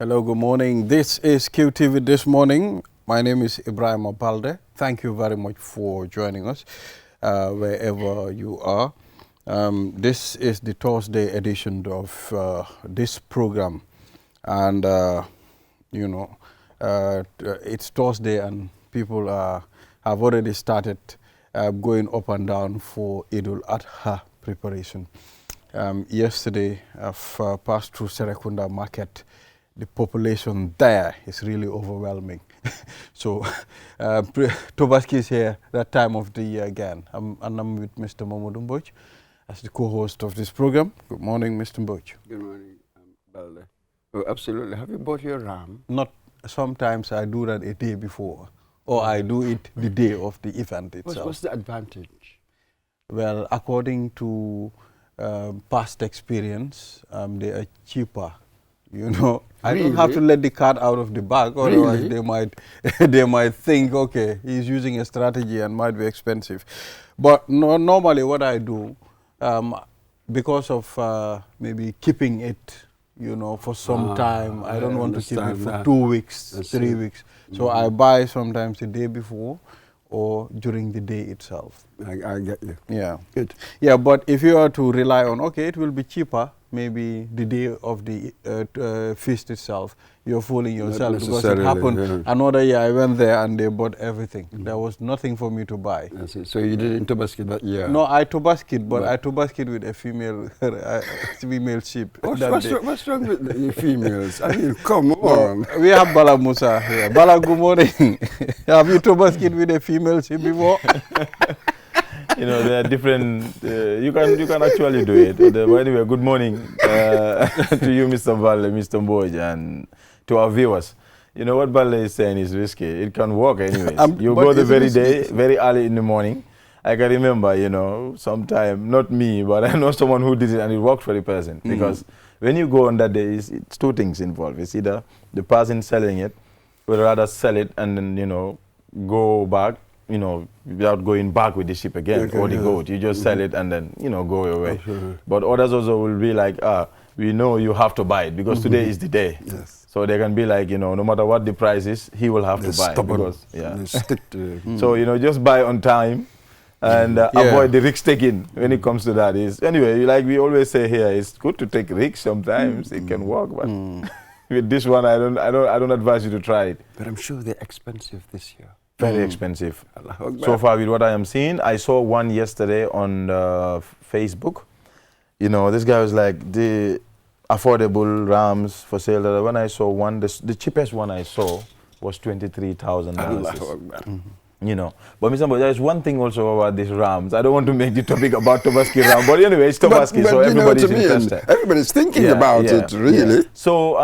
Hello, good morning. This is QTV This Morning. My name is Ibrahim Abalde. Thank you very much for joining us wherever you are. This is the Thursday edition of this program. And, it's Thursday and people have already started going up and down for Idul Adha preparation. Yesterday, I've passed through Serekunda Market. The population there is really overwhelming. So Tobaski is here that time of the year again. I'm with Mr. Momodou Mbodj as the co-host of this program. Good morning, Mr. Mbodj. Good morning, Balde. Oh, absolutely. Have you bought your ram? Not sometimes I do that a day before, or I do it the day of the event itself. What's the advantage? Well, according to past experience, they are cheaper. You know, I don't have to let the cat out of the bag, otherwise they might they might think, okay, he's using a strategy and might be expensive. But normally what I do, because of maybe keeping it, you know, for some time, I don't want to keep it for 2 weeks, 3 weeks. So I buy sometimes the day before or during the day itself. I get you. Yeah. Good. Yeah, but if you are to rely on, okay, it will be cheaper, maybe the day of the feast itself, you're fooling yourself because it happened another year. I went there and they bought everything. There was nothing for me to buy. So you didn't Tobaski that year? No, I Tobaskied, but I Tobaskied with a female female sheep. What's wrong with the females? I mean, come on. We have Bala Musa here. Bala, good morning. Have you Tobaskied with a female sheep before? You know, there are different, you can actually do it. Anyway, good morning to you, Mr. Valle, Mr. Mbodj, and to our viewers. You know, what Valle is saying is risky. It can work anyways. You go the very day, very early in the morning. I can remember, you know, sometime, not me, but I know someone who did it and it worked for the person. Because when you go on that day, it's two things involved. It's either the person selling it would rather sell it and then, you know, go back, you know, without going back with the ship again, or the goat. You just sell it and then, you know, go your way. But others also will be like, we know you have to buy it because today is the day. Yes. So they can be like, you know, no matter what the price is, he will have to buy it. Because, Stick to So, you know, just buy on time and avoid the risk taking when it comes to that. Anyway, like we always say here, it's good to take risks sometimes. It can work, but with this one, I don't advise you to try it. But I'm sure they're expensive this year. Very expensive. So far with what I am seeing, I saw one yesterday on Facebook. You know, this guy was like, the affordable rams for sale. When I saw one, the cheapest one I saw was $23,000. You know, but Mr. Mbodj, there is one thing also about these rams. I don't want to make the topic about Tobaski ram, but anyway, it's Tobaski, so everybody's interested. Everybody's thinking about it, really. Yeah. So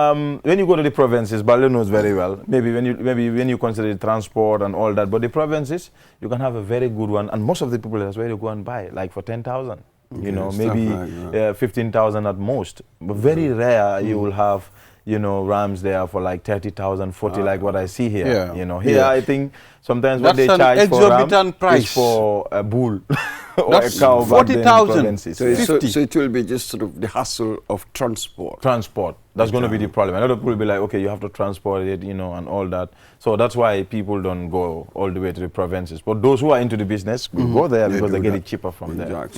when you go to the provinces, Balde knows very well. Maybe when you consider the transport and all that, but the provinces, you can have a very good one, and most of the people that's where you go and buy, like for 10,000. You know, maybe 15,000 at most. But very rare you will have, you know, rams there for like 30,000, 40, like what I see here. Yeah. You know, here I think sometimes That's what they charge for exorbitant price is for a bull or That's a cow. 40,000. So it will be just sort of the hassle of transport. That's going to be the problem. A lot of people will be like, okay, you have to transport it, you know, and all that. So that's why people don't go all the way to the provinces. But those who are into the business will go there because they get it cheaper from there.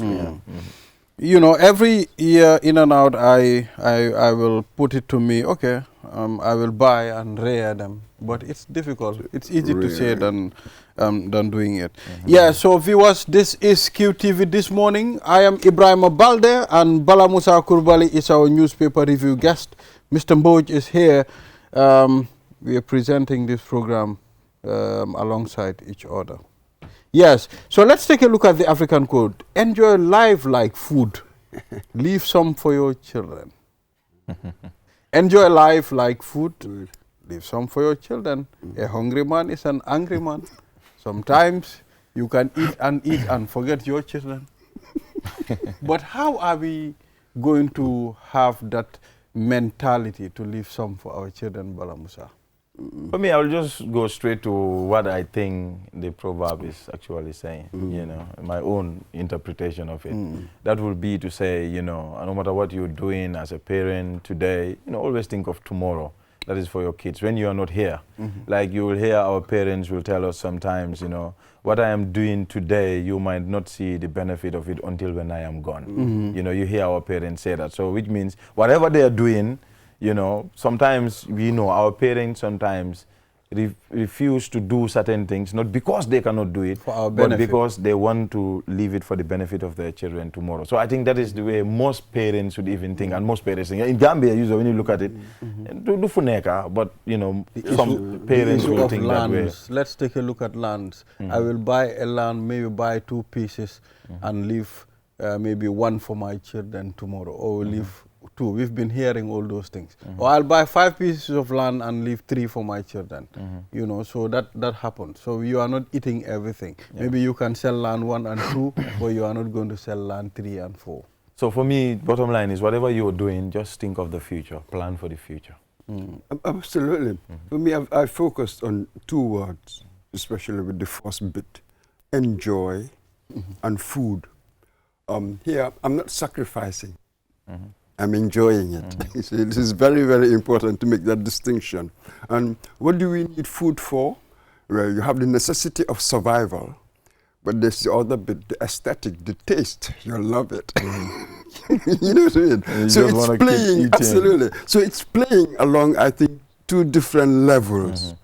You know, every year in and out, I will put it to me, okay, I will buy and rear them. But it's difficult. It's easy to say than doing it. Yeah, so viewers, this is QTV This Morning. I am Ibrahim Abalde and Bala Musa Kurbali is our newspaper review guest. Mr. Mbodj is here. We are presenting this program alongside each other. Yes, so let's take a look at the African code. Enjoy life like food. Leave some for your children. Enjoy life like food. Leave some for your children. A hungry man is an angry man. Sometimes you can eat and forget your children. But how are we going to have that mentality to leave some for our children, Bala Musa? For me, I will just go straight to what I think the proverb is actually saying, you know, my own interpretation of it. That would be to say, you know, no matter what you're doing as a parent today, you know, always think of tomorrow. that is for your kids when you are not here. Like you will hear our parents will tell us sometimes, you know, what I am doing today, you might not see the benefit of it until when I am gone. You know, you hear our parents say that. So which means whatever they are doing, you know, sometimes we know our parents sometimes refuse to do certain things, not because they cannot do it, for our but benefit. because they want to leave it for the benefit of their children tomorrow. So I think that is the way most parents would even think, and most parents think. In Gambia, usually when you look at it, do funeka, but you know, some parents issue will of think that way. lands. Let's take a look at lands. I will buy a land, maybe buy 2 pieces and leave maybe 1 for my children tomorrow, or leave 2. We've been hearing all those things. Or I'll buy 5 pieces of land and leave 3 for my children. You know, so that happens. So you are not eating everything. Maybe you can sell land 1 and 2, but you are not going to sell land 3 and 4. So for me, bottom line is whatever you're doing, just think of the future, plan for the future. Absolutely. For me, I focused on 2 words, especially with the first bit: enjoy and food. Here, I'm not sacrificing. I'm enjoying it. So it is very, very important to make that distinction. And what do we need food for? Well, you have the necessity of survival, but there's the other bit, the aesthetic, the taste. You'll love it. You know what I mean? You So just it's wanna keep playing, eating. absolutely. So it's playing along, I think, 2 different levels.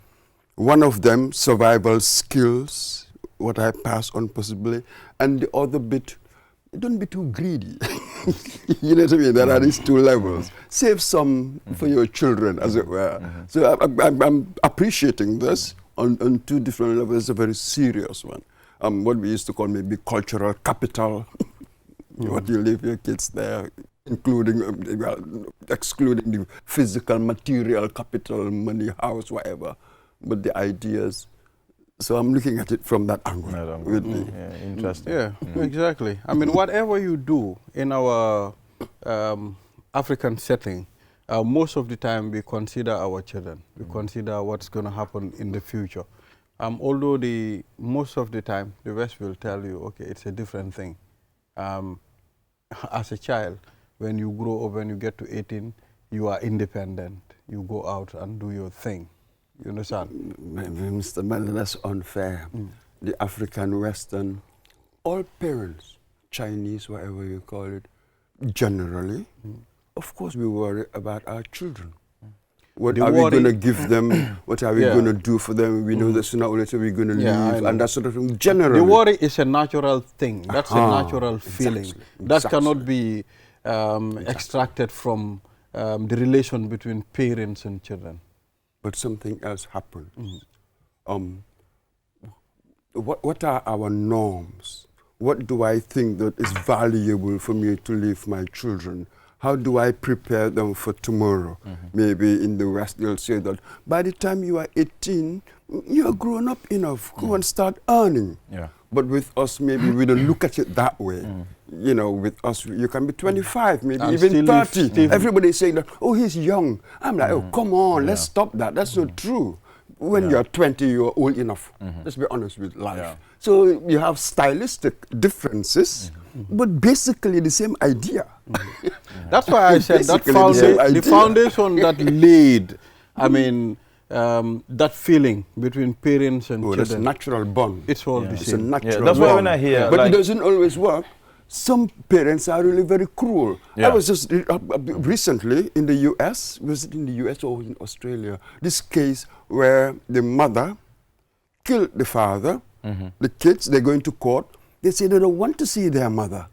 One of them, survival skills, what I pass on possibly, and the other bit, don't be too greedy. You know what I mean? There are these 2 levels. Save some for your children, as it were. So I'm appreciating this on 2 different levels. It's a very serious one. What we used to call maybe cultural capital. What you leave your kids there, including, excluding the physical, material capital, money, house, whatever. But the ideas. So I'm looking at it from that angle. Yeah, interesting. Yeah, exactly. I mean, whatever you do in our African setting, most of the time we consider our children. We consider what's going to happen in the future. Although most of the time the West will tell you, okay, it's a different thing. As a child, when you grow up, when you get to 18, you are independent. You go out and do your thing. You understand? Mr. Miller, that's unfair. The African, Western, all parents, Chinese, whatever you call it, generally, of course we worry about our children. What are we going to give them? What are we going to do for them? We know that sooner or later we're going to leave, and that sort of thing. Generally, the worry is a natural thing. That's a natural feeling. That Exactly. cannot be extracted from the relation between parents and children. But something else happens. What are our norms? What do I think that is valuable for me to leave my children? How do I prepare them for tomorrow? Maybe in the West they'll say that by the time you are 18, you're grown up enough. Go and start earning. Yeah. But with us, maybe we don't look at it that way. You know, with us, you can be 25, maybe And even still 30. Everybody's saying that, oh, he's young. I'm like, oh, come on, let's stop that. That's not true. When you're 20, you're old enough. Let's be honest with life. Yeah. So you have stylistic differences, but basically the same idea. That's why I said that Basically the same the idea. foundation that laid, I mean, that feeling between parents and Oh, that's a children, natural bond. it's all the It's a same. natural That's why bond. when I hear, But like- it doesn't always work. Some parents are really very cruel. Yeah. I was just recently in the US, was it in the US or in Australia, this case where the mother killed the father, the kids, they're going to court, they say they don't want to see their mother.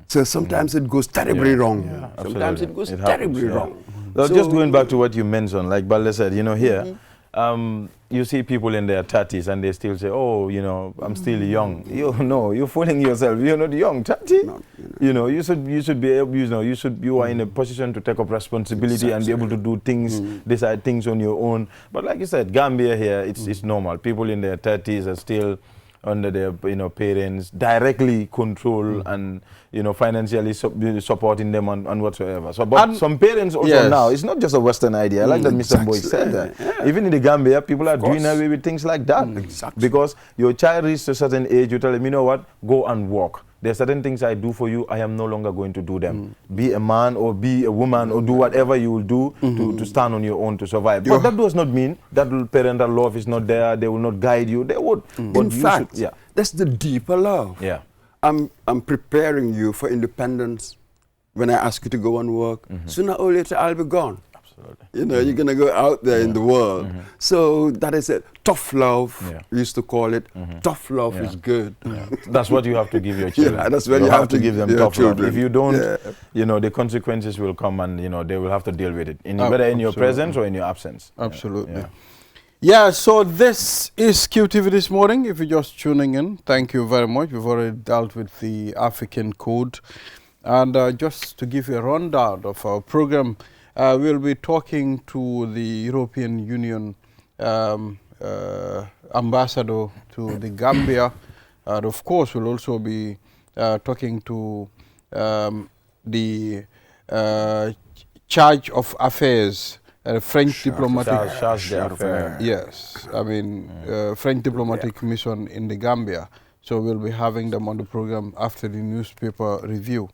So sometimes it goes terribly wrong. Sometimes absolutely. it goes It happens, terribly yeah. wrong. Well, So- just going back to what you mentioned, like Balde said, you know, here, you see people in their 30s and they still say, oh, you know, I'm still young. No, you're fooling yourself. You're not young, 30. No, You know, you should be able, you are in a position to take up responsibility and be able to do things, decide things on your own. But like you said, Gambia here, it's normal. People in their 30s are still under their, parents, directly control and, financially supporting them and whatsoever. So, but And some parents also yes. now, it's not just a Western idea. I like that Mr. Boy said that. Yeah. Even in the Gambia, people are doing course. away with things like that. Exactly. Because your child reaches a certain age, you tell them, you know what, go and walk. There are certain things I do for you, I am no longer going to do them. Be a man or be a woman or do whatever you will do to stand on your own to survive. But that does not mean that parental love is not there, they will not guide you, they would. But In fact, that's the deeper love. Yeah. I'm preparing you for independence when I ask you to go and work. Sooner or later, I'll be gone. Absolutely. You know, you're going to go out there in the world. So that is it. Tough love, we used to call it. Tough love is good. That's what you have to give your children. That's what you have to give them tough love. children. If you don't, you know, the consequences will come and, you know, they will have to deal with it, whether in your presence or in your absence. Absolutely. Yeah, so this is QTV This Morning. If you're just tuning in, thank you very much. We've already dealt with the African Code. And just to give you a rundown of our program, we'll be talking to the European Union ambassador to the Gambia. And of course, we'll also be talking to the charge of affairs, French diplomatic. Yes, I mean, French diplomatic mission in the Gambia. So we'll be having them on the program after the newspaper review.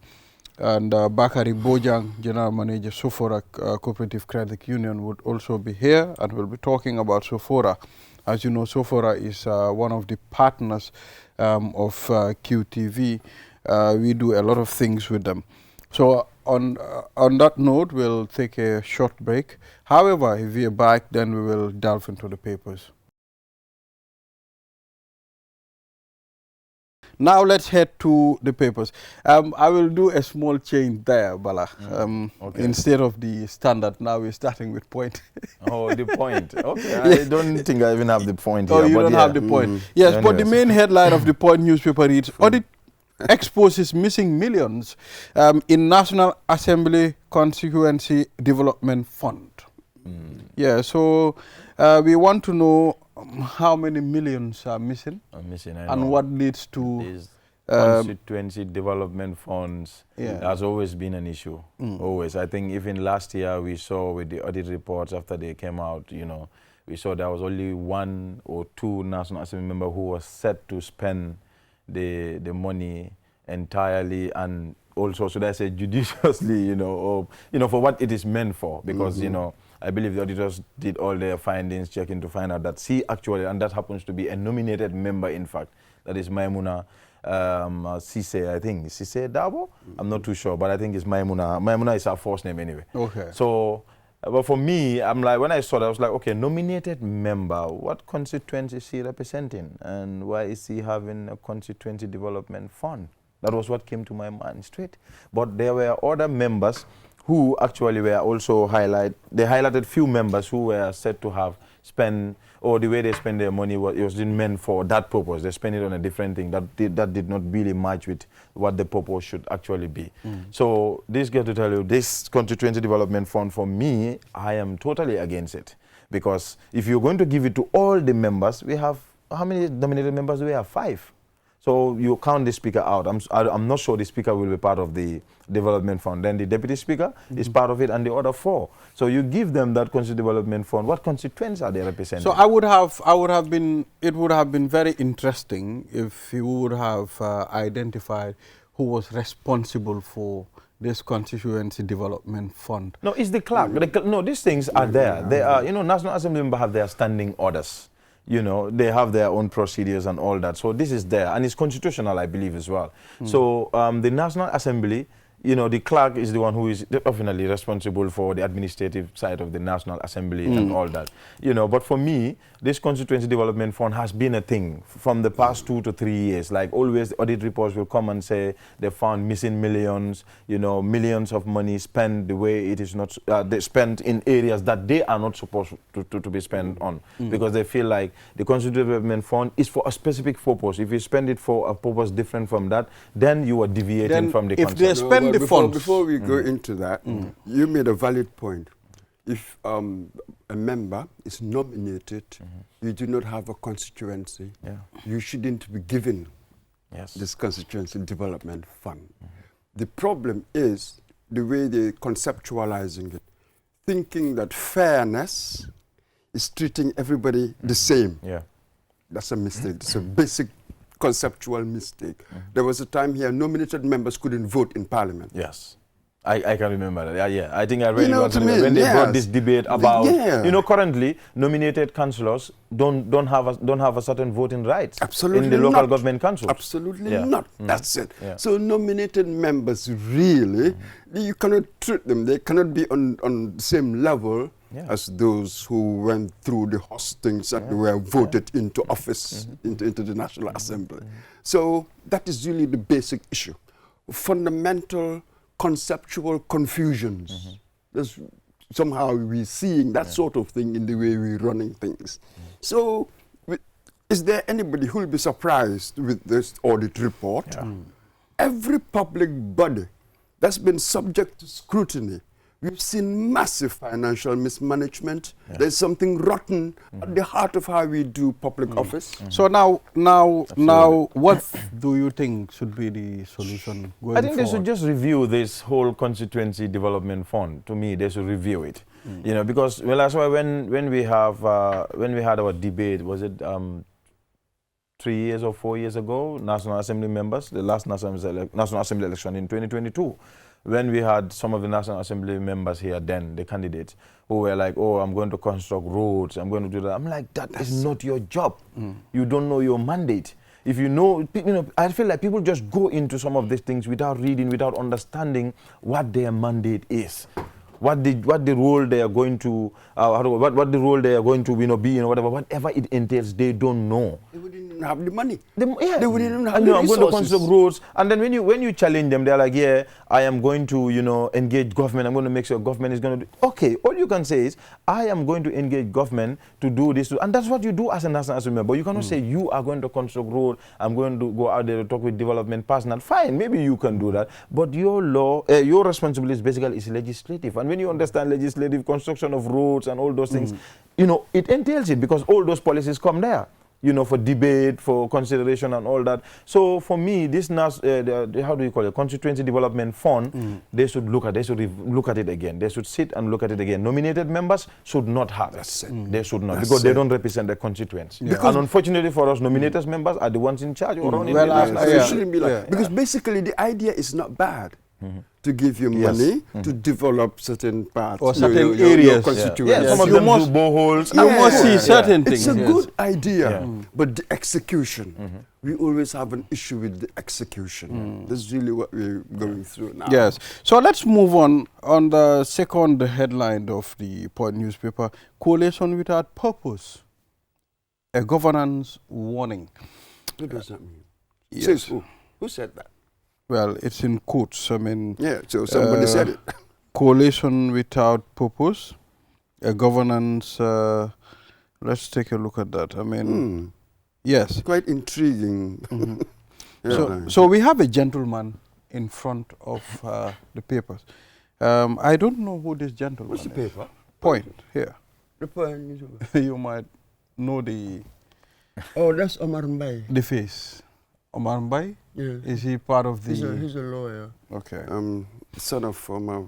And Bakari Bojang, General Manager, Sofora Cooperative Credit Union, would also be here, and we'll be talking about Sofora. As you know, Sofora is one of the partners of QTV. We do a lot of things with them. So on that note, we'll take a short break. However, if we are back, then we will delve into the papers. Now let's head to the papers. I will do a small change there, Bala. Instead of the standard, now we're starting with point. Oh, the point. Okay, I don't think I even have the point here. Oh, you don't have the point. Yes, anyways. But the main headline of the Point newspaper reads, Audit exposes missing millions in National Assembly Constituency Development Fund. Yeah, so we want to know how many millions are missing, and what leads to these constituency development funds. Has always been an issue. Always. I think even last year we saw with the audit reports after they came out, you know, we saw there was only 1 or 2 National Assembly members who were set to spend the money entirely, and also, should I say, judiciously, you know, or, you know, for what it is meant for, because, you know, I believe the auditors did all their findings, checking to find out that actually, and that happens to be a nominated member, in fact, that is Maimuna Sise, I think. Sise Dabo? I'm not too sure, but I think it's Maimuna. Maimuna is our first name anyway. Okay. So, but for me, I'm like, when I saw that, I was like, okay, nominated member, what constituency is he representing? And why is he having a constituency development fund? That was what came to my mind straight. But there were other members who actually were also they highlighted few members who were said to have spent, or the way they spend their money, it wasn't meant for that purpose. They spent it on a different thing that did not really match with what the purpose should actually be. So this girl to tell you, this constituency development fund, for me, I am totally against it. Because if you're going to give it to all the members, we have, how many nominated members do we have? 5. So you count the speaker out. I'm not sure the speaker will be part of the development fund. Then the deputy speaker is part of it, and the other 4. So you give them that constituency development fund. What constituents are they representing? So it would have been very interesting if you would have identified who was responsible for this constituency development fund. No, it's the clerk. No, these things are there. They are, you know, National Assembly members have their standing orders. You know, they have their own procedures and all that. So this is there, and it's constitutional, I believe, as well. So the National Assembly, you know, the clerk is the one who is definitely responsible for the administrative side of the National Assembly and all that. You know, but for me, this constituency development fund has been a thing from the past 2 to 3 years. Like always, the audit reports will come and say they found missing millions, you know, millions of money spent the way it is not, they spent in areas that they are not supposed to be spent on, because they feel like the constituency development fund is for a specific purpose. If you spend it for a purpose different from that, then you are deviating from the concept. If they spend the funds. Before we go into that, you made a valid point. If a member is nominated, you do not have a constituency, you shouldn't be given this constituency development fund. The problem is the way they're conceptualizing it, thinking that fairness is treating everybody the same. That's a mistake. It's a basic conceptual mistake. There was a time here nominated members couldn't vote in Parliament. Yes. I can remember that. Yeah. I think I read You know it what I mean? when they brought Yes. this debate about, Yeah. you know, currently nominated councillors don't have a certain voting rights Absolutely in the local not. government councils. Absolutely Yeah. not. That's it. Yeah. So nominated members really, you cannot treat them. They cannot be on the same level Yeah. as those who went through the hostings that were voted into office, into the National Assembly. So that is really the basic issue. Fundamental conceptual confusions. There's somehow we're seeing that sort of thing in the way we're running things. So is there anybody who will be surprised with this audit report? Every public body that's been subject to scrutiny, we've seen massive financial mismanagement. There's something rotten at the heart of how we do public office. So now, what do you think should be the solution going I think they forward? should just review this whole constituency development fund. To me, they should review it. You know, because well, that's why when we had our debate, was it 3 years or 4 years ago, National Assembly members, the last National Assembly election in 2022, when we had some of the National Assembly members here then, the candidates, who were like, oh, I'm going to construct roads, I'm going to do that. I'm like, that is not your job. You don't know your mandate. If you know, I feel like people just go into some of these things without reading, without understanding what their mandate is. What the role they are going to, what the role they are going to, be in, whatever it entails, they don't know. They wouldn't even have the money. They wouldn't even have I'm the going to resources. construct roads, and then when you challenge them, they're like, yeah, I am going to, engage government. I'm going to make sure government is going to do. Okay, all you can say is, I am going to engage government to do this, and that's what you do as a National Assembly member. You cannot say you are going to construct road. I'm going to go out there to talk with development personnel. Fine, maybe you can do that, but your your responsibility is basically is legislative. And when you understand legislative construction of roads and all those things, it entails it because all those policies come there. For debate, for consideration and all that. So for me, this how do you call it, constituency development fund, they should look at it again. They should sit and look at it again. Nominated members should not have it. They should not, because they don't represent the constituents. And unfortunately for us, nominated members are the ones in charge or running the national It assembly. shouldn't be like because basically the idea is not bad. To give you money to develop certain parts or certain your areas. constituency. Yeah, some of them do boreholes. You must see certain things. It's a yes. good idea, but the execution, we always have an issue with the execution. That's really what we're going through now. Yes. So let's move on the second headline of the Point newspaper, Coalition Without Purpose, a governance warning. What does that mean? Yes. Says who? Who said that? Well, it's in quotes. I mean, Yeah, so somebody said it. Coalition Without Purpose, a governance. Let's take a look at that. I mean, yes. Quite intriguing. So we have a gentleman in front of the papers. I don't know who this gentleman What's the is. paper? Point here. The point. You might know Oh, that's Omar Mbai. the face. Omar Mbai? Yeah. Is he part of the... He's a lawyer. Okay. Son of former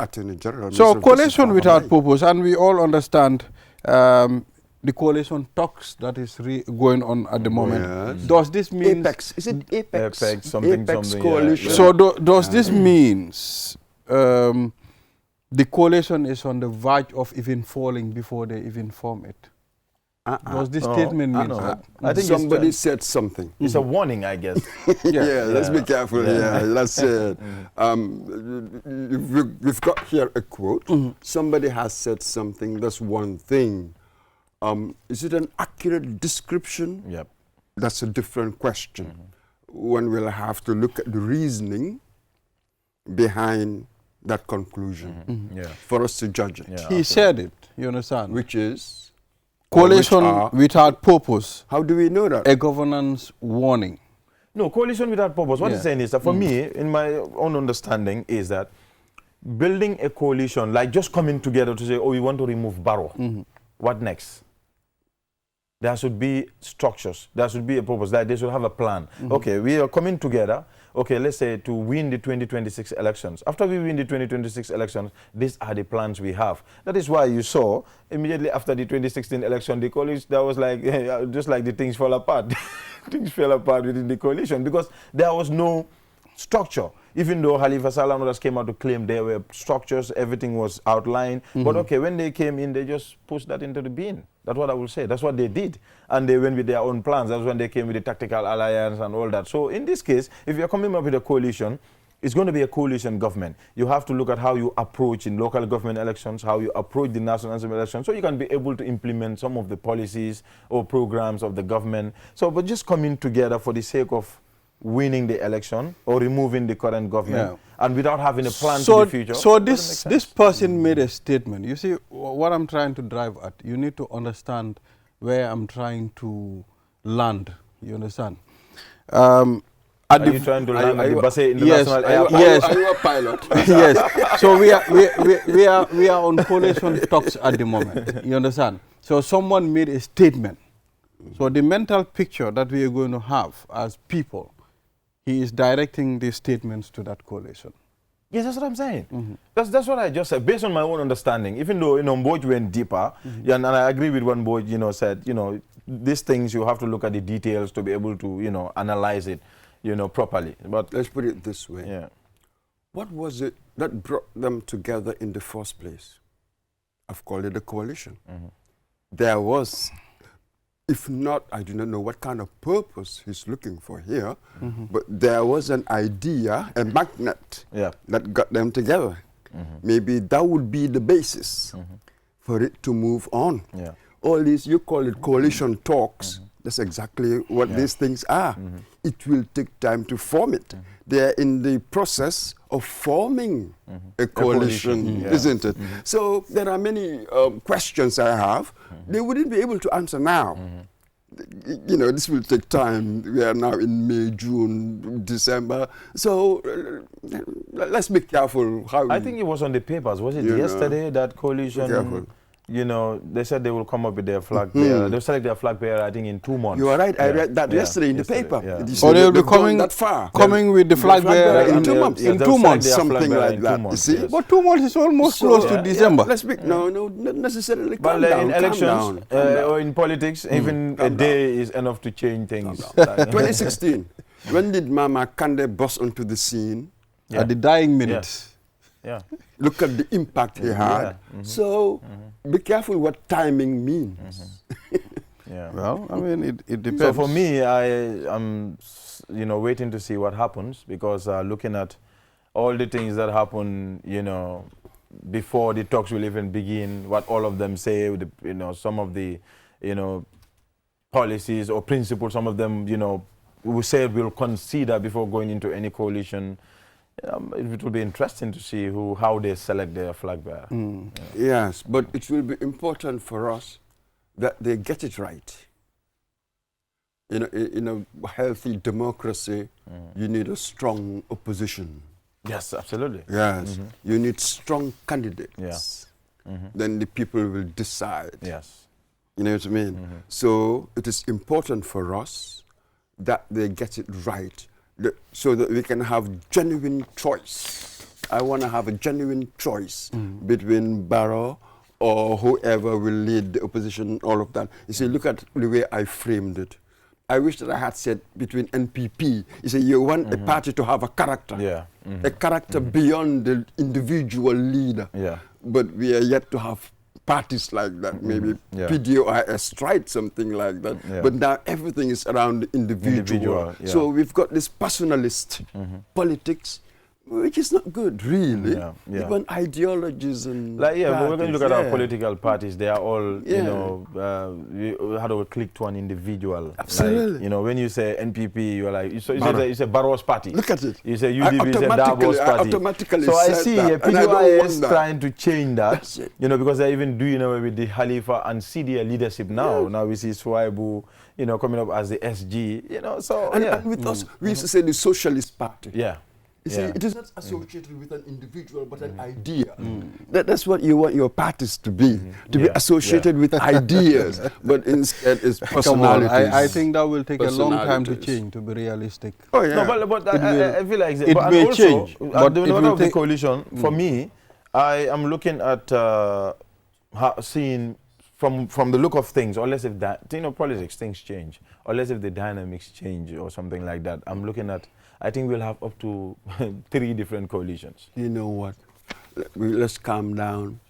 Attorney General. So Mr. Coalition Joseph Without Mbai. Purpose, and we all understand the coalition talks that is going on at the moment. Yes. Does this mean... Apex. Is it Apex? Apex, something, Apex something, Coalition. yeah. So does this means the coalition is on the verge of even falling before they even form it? Does this statement mean that? I think Somebody said something. it's a warning, I guess. Yeah, let's be careful. Yeah. Yeah, let's say we've got here a quote. Somebody has said something. That's one thing. Is it an accurate description? Yep. That's a different question. One will have to look at the reasoning behind that conclusion Yeah. for us to judge it. Yeah. He said it, you understand? Which is Coalition which are- Without Purpose, How do we know that? a governance warning. No, coalition without purpose. What Yeah. he's saying is that for me, in my own understanding, is that building a coalition, like just coming together to say, oh, we want to remove Barrow. What next? There should be structures. There should be a purpose. Like they should have a plan. Okay, we are coming together. okay, let's say to win the 2026 elections. After we win the 2026 elections, these are the plans we have. That is why you saw immediately after the 2016 election, the coalition, that was like, just like the things fall apart. Things fell apart within the coalition because there was no structure. Even though Halifa Saleh and others came out to claim there were structures, everything was outlined. But okay, when they came in, they just pushed that into the bin. That's what I will say. That's what they did. And they went with their own plans. That's when they came with the tactical alliance and all that. So in this case, if you're coming up with a coalition, it's going to be a coalition government. You have to look at how you approach in local government elections, how you approach the national assembly elections, so you can be able to implement some of the policies or programs of the government. So, but just coming together for the sake of winning the election or removing the current government and without having a plan for the future. So this person made a statement. You see, what I'm trying to drive at, you need to understand where I'm trying to land. You understand? Are you trying to land at the bus in the national airport? Yes. Are you a pilot? Yes. So we are on coalition talks at the moment. You understand? So someone made a statement. So the mental picture that we are going to have as people, he is directing these statements to that coalition. Yes, that's what I'm saying. That's what I just said, based on my own understanding. Even though, Mboj went deeper, and I agree with what Mboj, said, these things you have to look at the details to be able to, analyze it, properly. But let's put it this way. Yeah. What was it that brought them together in the first place? I've called it a coalition. There was, if not, I do not know what kind of purpose he's looking for here, but there was an idea, a magnet, that got them together. Maybe that would be the basis for it to move on. All these, you call it coalition talks, that's exactly what these things are. It will take time to form it. They're in the process of forming a coalition, isn't it? So there are many questions I have. They wouldn't be able to answer now. This will take time. We are now in May, June, December. So let's be careful. How I think it was on the papers. Was it yesterday that coalition? They said they will come up with their flag bearer. They'll select their flag bearer, I think, in 2 months. You are right. I read that yesterday in the paper. Or they will be coming with the flag bearer in 2 months. In 2 months. Something like that. You see? Yes. But 2 months is almost close to December. Let's be, no, not necessarily. But in elections or in politics, even a day is enough to change things. 2016, when did Mama Kande bust onto the scene? At the dying minutes. Look at the impact he had. So be careful what timing means. Well, I mean, it depends. So for me, I am, waiting to see what happens because looking at all the things that happen, before the talks will even begin, what all of them say, some of the, policies or principles, some of them, we say we'll consider before going into any coalition. It will be interesting to see how they select their flag bearer. Yes, but it will be important for us that they get it right. In a healthy democracy, you need a strong opposition. Yes, absolutely. Yes, you need strong candidates. Then the people will decide. Yes. You know what I mean? So it is important for us that they get it right. So that we can have genuine choice. I want to have a genuine choice between Barrow or whoever will lead the opposition, all of that. You see, look at the way I framed it. I wish that I had said between NPP. You see, you want a party to have a character. A character beyond the individual leader. But we are yet to have parties like that. Maybe PDOIS tried something like that. But now everything is around the individual. So we've got this personalist politics, which is not good, really. Even ideologies and but we're going to look at our political parties. They are all, how do we click to an individual? Absolutely. Like, when you say NPP, you're like, you say Barrow's party. Look at it. You say UDP, you say Darbo's party. So I see PDOIS trying to change that, because they're even doing away with the Halifa and CDA leadership now. Now we see Swaibu, coming up as the SG, so. And with us, we used to say the Socialist Party. You see, it is not associated with an individual, but an idea. That's what you want your parties to be, to be associated with ideas, but instead it's personalities. I think that will take a long time to change, to be realistic. Oh, yeah. No, but I feel like it may change. But the matter of the coalition, for me, I am looking at seeing from the look of things, unless if that, politics, things change, unless if the dynamics change or something like that. I'm looking at, I think we'll have up to 3 different coalitions. You know what? Let's calm down.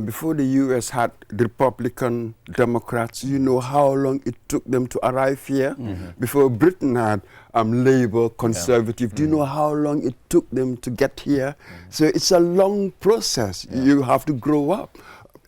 Before the U.S. had Republican Democrats, you know how long it took them to arrive here? Before Britain had Labour, Conservative, do you know how long it took them to get here? So it's a long process. You have to grow up.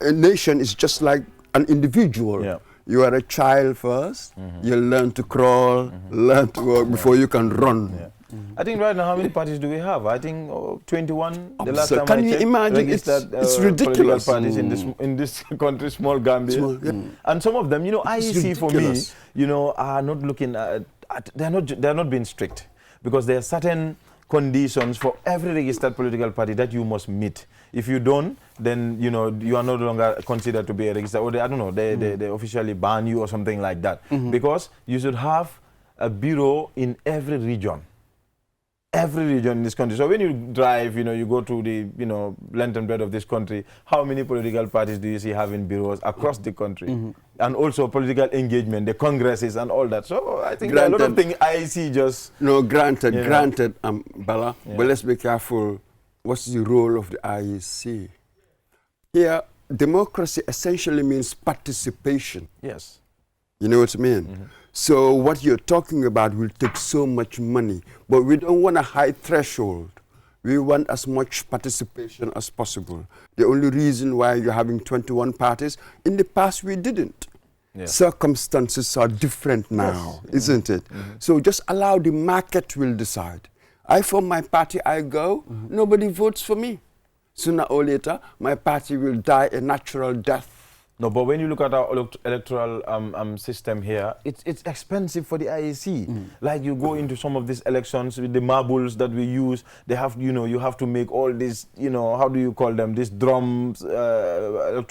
A nation is just like an individual. You are a child first, you learn to crawl, learn to walk before you can run. I think right now, how many parties do we have? I think 21. The last time can I you checked, imagine? It's ridiculous. Parties in this country, small Gambia, and some of them, IEC for me, are not looking at. They're not being strict, because there are certain conditions for every registered political party that you must meet. If you don't, then you are no longer considered to be a registered. Or I don't know, they officially ban you or something like that, because you should have a bureau in every region. Every region in this country. So when you drive, you go to the, length and breadth of this country, how many political parties do you see having bureaus across the country? And also political engagement, the congresses and all that. So I think a lot of things IEC just... No, granted, Bala, but let's be careful. What's the role of the IEC? Here, democracy essentially means participation. Yes. You know what I mean? So what you're talking about will take so much money, but we don't want a high threshold. We want as much participation as possible. The only reason why you're having 21 parties, in the past we didn't. Circumstances are different now, isn't it? So just allow the market will decide. I form my party, I go, nobody votes for me. Sooner or later, my party will die a natural death. No, but when you look at our electoral system here, it's expensive for the IEC. Like you go into some of these elections with the marbles that we use, they have, you have to make all these, how do you call them, these drums, ballot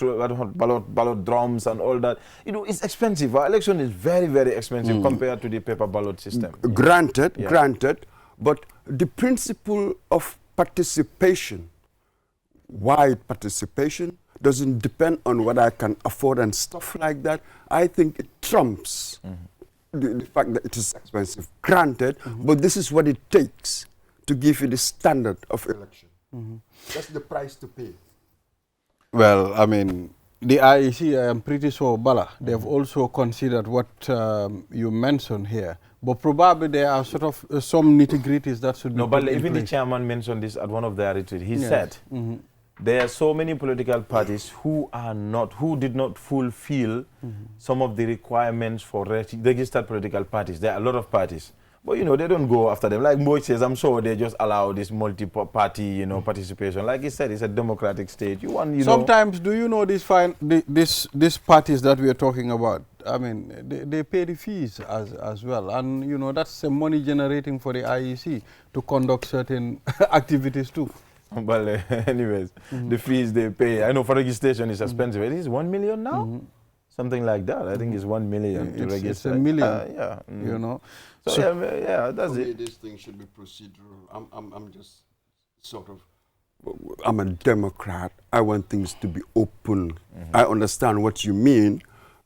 drums and all that. It's expensive. Our election is very, very expensive compared to the paper ballot system. Granted, but the principle of participation, wide participation, doesn't depend on what I can afford and stuff like that. I think it trumps the fact that it is expensive. Granted, but this is what it takes to give you the standard of election. That's the price to pay. Well, I mean, the IEC, I am pretty sure, Bala, they have also considered what you mentioned here. But probably there are sort of some nitty-gritties that should be No, but even the chairman mentioned this at one of their retreats. He said, there are so many political parties who did not fulfill some of the requirements for registered political parties. There are a lot of parties. But, they don't go after them. Like Mboy says, I'm sure they just allow this multi-party, participation. Like he said, it's a democratic state. Sometimes, do you know these parties that we are talking about? I mean, they pay the fees as well. And, that's the money generating for the IEC to conduct certain activities too. Well, anyways, the fees they pay, I know for registration is expensive. It is 1 million now? Something like that. I think it's 1 million to register. It's a million, So, that's it. This thing should be procedural. I'm just sort of, I'm a Democrat. I want things to be open. I understand what you mean,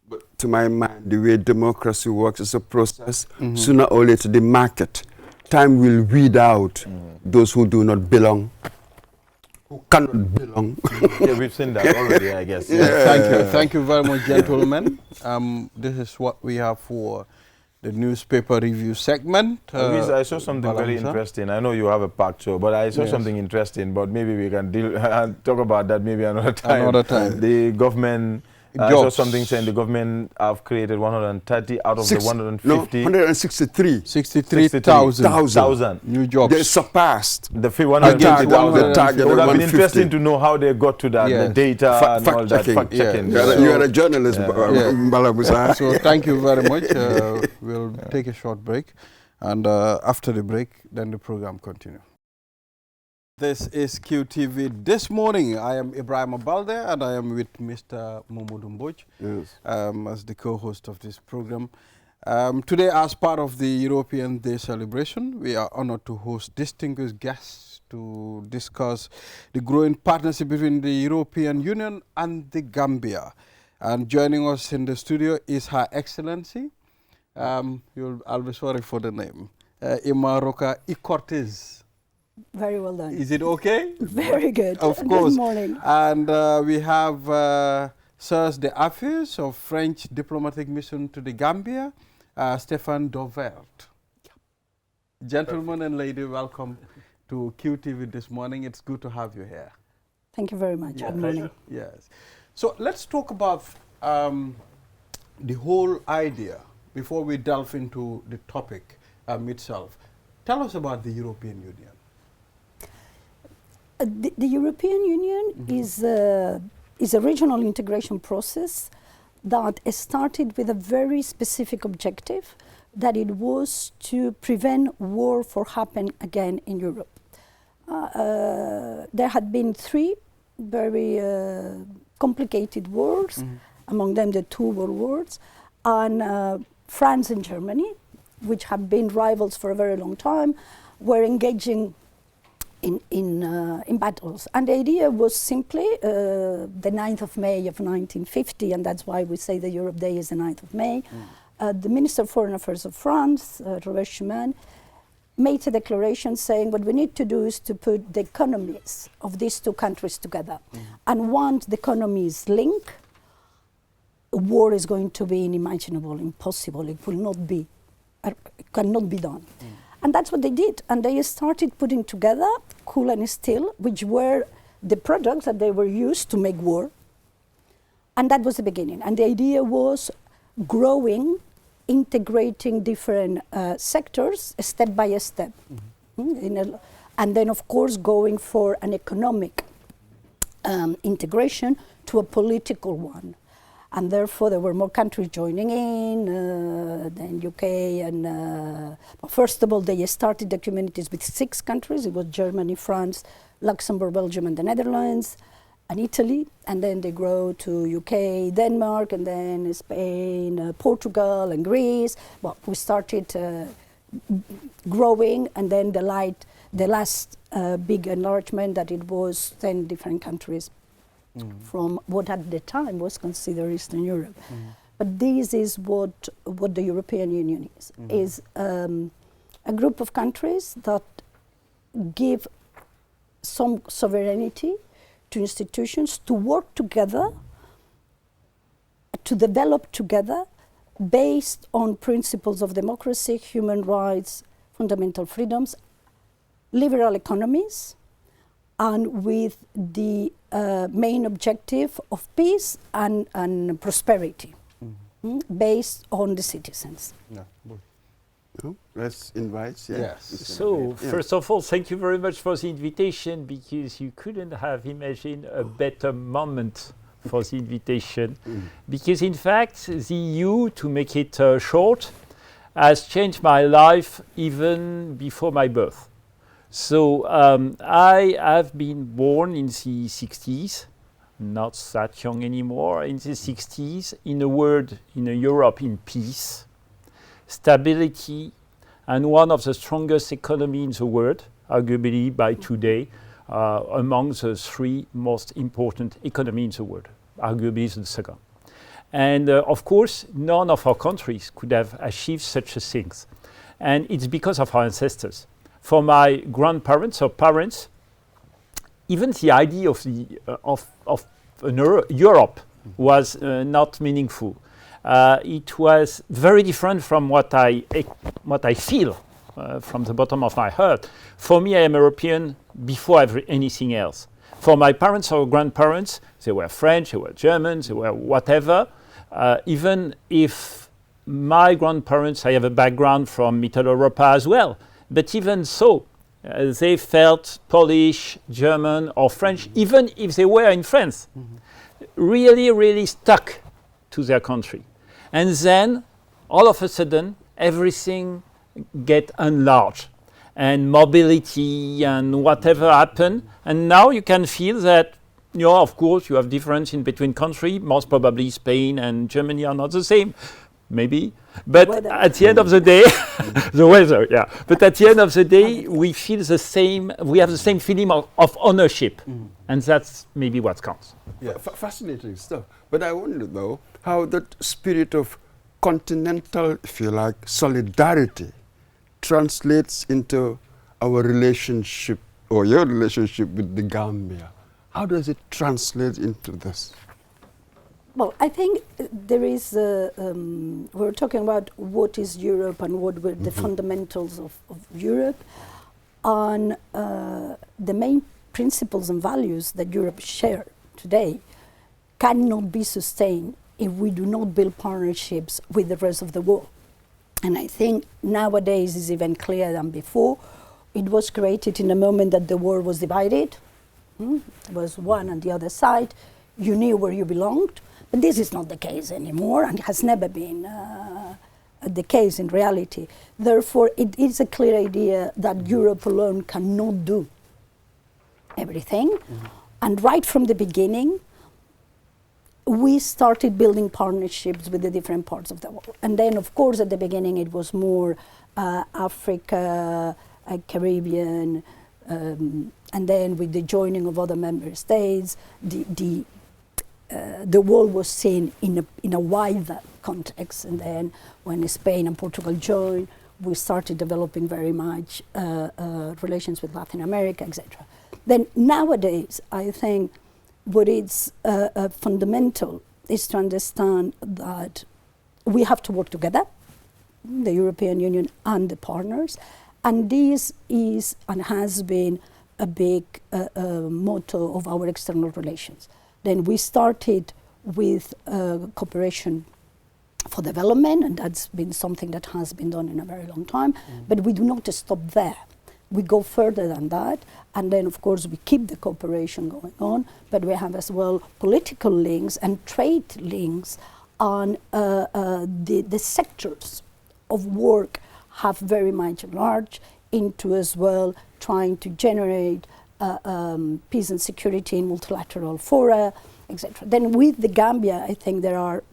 but to my mind, the way democracy works is a process. Sooner or later, the market, time will weed out those who do not belong. Who cannot belong. Yeah, we've seen that already, I guess. Thank you very much, gentlemen. This is what we have for the newspaper review segment. I saw something very interesting. I know you have a packed show, but I saw something interesting, but maybe we can talk about that maybe another time. The government... I saw something saying the government have created 130 out of the 150. No, 163. 63,000 new jobs. They surpassed the 150,000. target. It would have been interesting to know how they got to that, the data and all that. Fact checking. You are a journalist, Bala Musa. So thank you very much. We'll take a short break, and after the break, then the program continues. This is QTV This Morning. I am Ibrahim Abalde and I am with Mr. Mamadou Mbodj as the co-host of this program. Today, as part of the European Day celebration, we are honored to host distinguished guests to discuss the growing partnership between the European Union and the Gambia. And joining us in the studio is Her Excellency, I'll be sorry for the name, Imaroka Ikortiz. Very well done. Is it okay? Very good. Of course. Good morning. And we have Serge d'Affaires of French diplomatic mission to the Gambia, Stéphane Dovert. Gentlemen and ladies, welcome to QTV This Morning. It's good to have you here. Thank you very much. Good morning. Yes. So let's talk about the whole idea before we delve into the topic itself. Tell us about the European Union. The European Union is a regional integration process that started with a very specific objective, that it was to prevent war from happening again in Europe. There had been three very complicated wars, among them the two world wars, and France and Germany, which have been rivals for a very long time, were engaging in battles. And the idea was simply the 9th of May of 1950, and that's why we say the Europe Day is the 9th of May. The Minister of Foreign Affairs of France, Robert Schuman, made a declaration saying what we need to do is to put the economies of these two countries together. And once the economies link, war is going to be unimaginable, impossible. It will not be, it cannot be done. And that's what they did. And they started putting together coal and steel, which were the products that they were used to make war. And that was the beginning. And the idea was growing, integrating different sectors step by step. And then, of course, going for an economic integration to a political one. And therefore, there were more countries joining in than UK. And first of all, they started the communities with 6 countries. It was Germany, France, Luxembourg, Belgium, and the Netherlands, and Italy. And then they grow to UK, Denmark, and then Spain, Portugal, and Greece. Well, we started growing, and then the last big enlargement that it was 10 different countries. From what at the time was considered Eastern Europe. But this is what the European Union is a group of countries that give some sovereignty to institutions to work together, to develop together based on principles of democracy, human rights, fundamental freedoms, liberal economies, and with the main objective of peace and prosperity based on the citizens. Let's invite. So, first of all, thank you very much for the invitation, because you couldn't have imagined a better moment for the invitation. Because, in fact, the EU, to make it short, has changed my life even before my birth. So I have been born in the 60s, not that young anymore, in the 60s, in a world, in a Europe in peace, stability, and one of the strongest economies in the world, arguably by today, among the 3 most important economies in the world, arguably the second. And of course, none of our countries could have achieved such a thing. And it's because of our ancestors. For my grandparents or parents, even the idea of Europe was not meaningful. It was very different from what I feel from the bottom of my heart. For me, I am European before anything else. For my parents or grandparents, they were French, they were German, they were whatever. Even if my grandparents, I have a background from Middle Europe as well. But even so, they felt Polish, German, or French, even if they were in France, really, really stuck to their country. And then, all of a sudden, everything get enlarged. and mobility and whatever happened. And now you can feel that, of course, you have difference in between countries. Most probably Spain and Germany are not the same, maybe. But at the end of the day, the weather, yeah. But at the end of the day, we feel the same. We have the same feeling of ownership, and that's maybe what counts. Yeah, fascinating stuff. But I wonder, though, how that spirit of continental, if you like, solidarity translates into our relationship or your relationship with the Gambia. How does it translate into this? Well, I think there is, we're talking about what is Europe and what were the fundamentals of Europe. On the main principles and values that Europe shares today cannot be sustained if we do not build partnerships with the rest of the world. And I think nowadays is even clearer than before. It was created in a moment that the world was divided. There was one on the other side. You knew where you belonged. But this is not the case anymore, and has never been the case in reality. Therefore, it is a clear idea that Europe alone cannot do everything. And right from the beginning, we started building partnerships with the different parts of the world. And then, of course, at the beginning, it was more Africa, Caribbean, and then with the joining of other member states, the world was seen in a wider context. And then when Spain and Portugal joined, we started developing very much relations with Latin America, etc. Then nowadays, I think what is fundamental is to understand that we have to work together, the European Union and the partners, and this is and has been a big motto of our external relations. Then we started with cooperation for development, and that's been something that has been done in a very long time, but we do not stop there. We go further than that, and then of course we keep the cooperation going on, but we have as well political links and trade links on the sectors of work have very much enlarged into as well trying to generate peace and security in multilateral fora, etc. Then with the Gambia, I think there are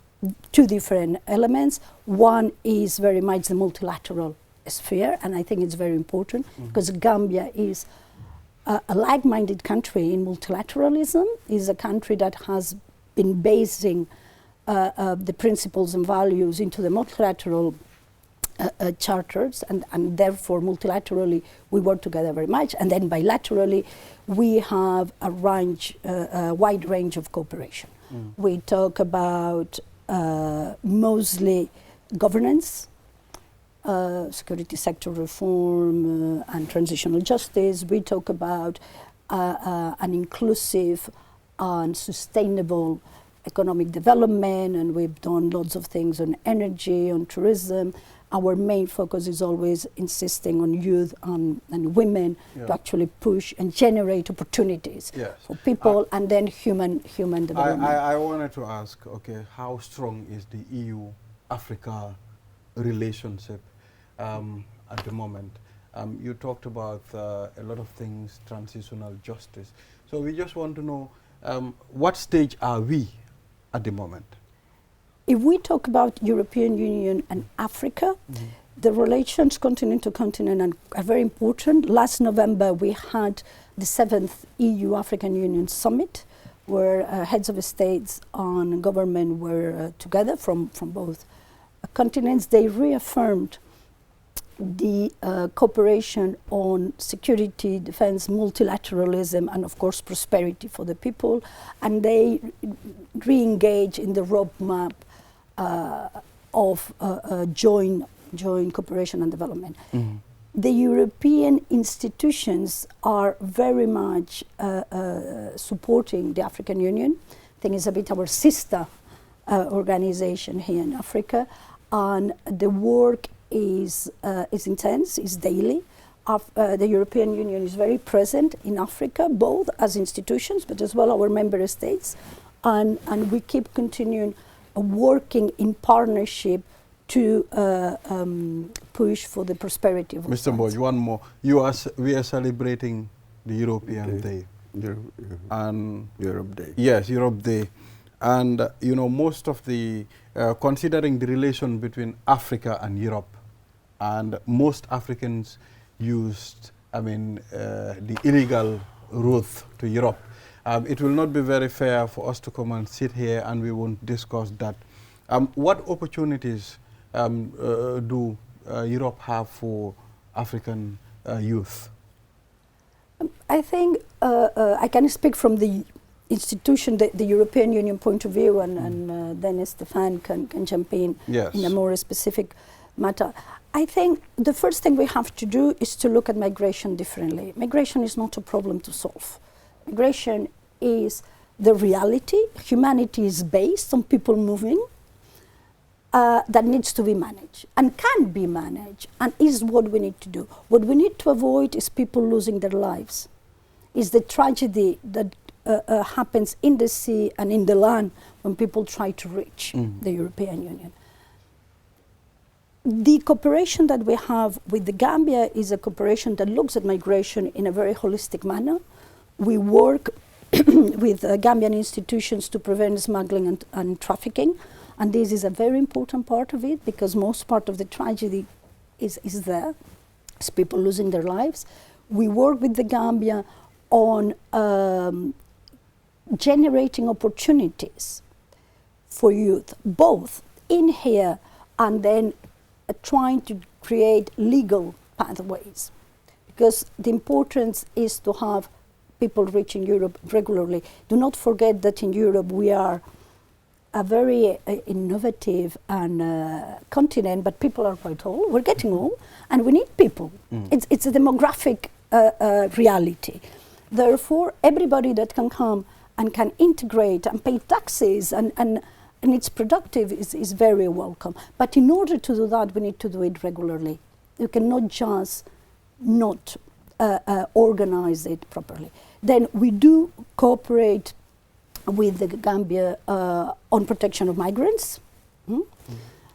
two different elements. One is very much the multilateral sphere, and I think it's very important because Gambia is a like-minded country in multilateralism, is a country that has been basing the principles and values into the multilateral charters, and therefore multilaterally we work together very much, and then bilaterally we have a wide range of cooperation. We talk about mostly governance, security sector reform and transitional justice. We talk about an inclusive and sustainable economic development, and we've done lots of things on energy, on tourism. Our main focus is always insisting on youth and women to actually push and generate opportunities for people, and then human development. I wanted to ask, okay, how strong is the EU-Africa relationship at the moment? You talked about a lot of things, transitional justice. So we just want to know, what stage are we at the moment? If we talk about European Union and Africa, the relations continent to continent are very important. Last November, we had the 7th EU-African Union Summit, where heads of states and government were together from both continents. They reaffirmed the cooperation on security, defense, multilateralism, and of course prosperity for the people. And they re-engage in the roadmap of joint cooperation and development. The European institutions are very much supporting the African Union. I think it's a bit our sister organization here in Africa, and the work is intense, is daily. The European Union is very present in Africa, both as institutions, but as well our member states, and we keep continuing working in partnership to push for the prosperity of Mr. France. Mbodj, one more. We are celebrating the European Day. And Europe Day. yes, Europe Day. And, most of the, considering the relation between Africa and Europe, and most Africans used, the illegal route to Europe. It will not be very fair for us to come and sit here and we won't discuss that. What opportunities do Europe have for African youth? I think I can speak from the institution, the European Union point of view, and then Stéphane can jump in in a more specific matter. I think the first thing we have to do is to look at migration differently. Migration is not a problem to solve. Migration is the reality. Humanity is based on people moving. That needs to be managed and can be managed, and is what we need to do. What we need to avoid is people losing their lives, is the tragedy that happens in the sea and in the land when people try to reach the European Union. The cooperation that we have with the Gambia is a cooperation that looks at migration in a very holistic manner. We work with Gambian institutions to prevent smuggling and trafficking. And this is a very important part of it, because most part of the tragedy is there. It's people losing their lives. We work with the Gambia on generating opportunities for youth, both in here and then trying to create legal pathways. Because the importance is to have people reaching Europe regularly. Do not forget that in Europe we are a very innovative and continent, but people are quite old. We're getting old, and we need people. It's a demographic reality. Therefore, everybody that can come and can integrate and pay taxes and it's productive is very welcome. But in order to do that, we need to do it regularly. You cannot just not organize it properly. Then we do cooperate with the Gambia on protection of migrants.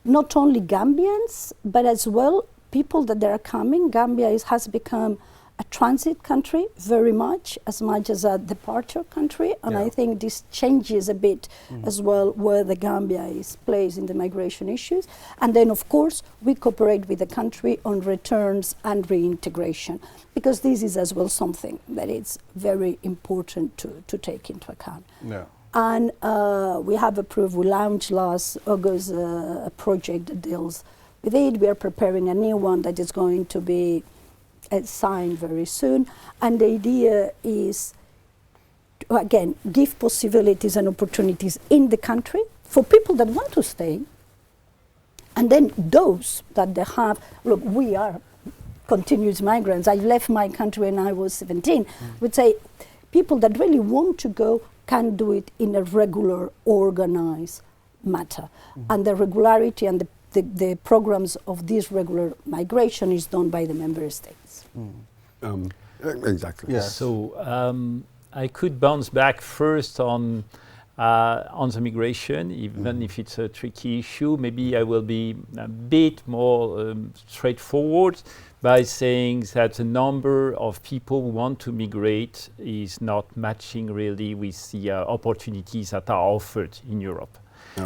Not only Gambians, but as well people that are coming. Gambia has become a transit country very much as a departure country, and I think this changes a bit as well where the Gambia is placed in the migration issues. And then of course we cooperate with the country on returns and reintegration, because this is as well something that is very important to take into account. And we launched last August a project that deals with it. We are preparing a new one that is going to be signed very soon. And the idea is to, again, give possibilities and opportunities in the country for people that want to stay. And then those that they have, look, we are continuous migrants. I left my country when I was 17. Would say people that really want to go can do it in a regular, organized matter. And the regularity and the programs of this regular migration is done by the member states. Exactly. Yes. So I could bounce back first on the migration, even if it's a tricky issue. Maybe I will be a bit more straightforward by saying that the number of people who want to migrate is not matching really with the opportunities that are offered in Europe.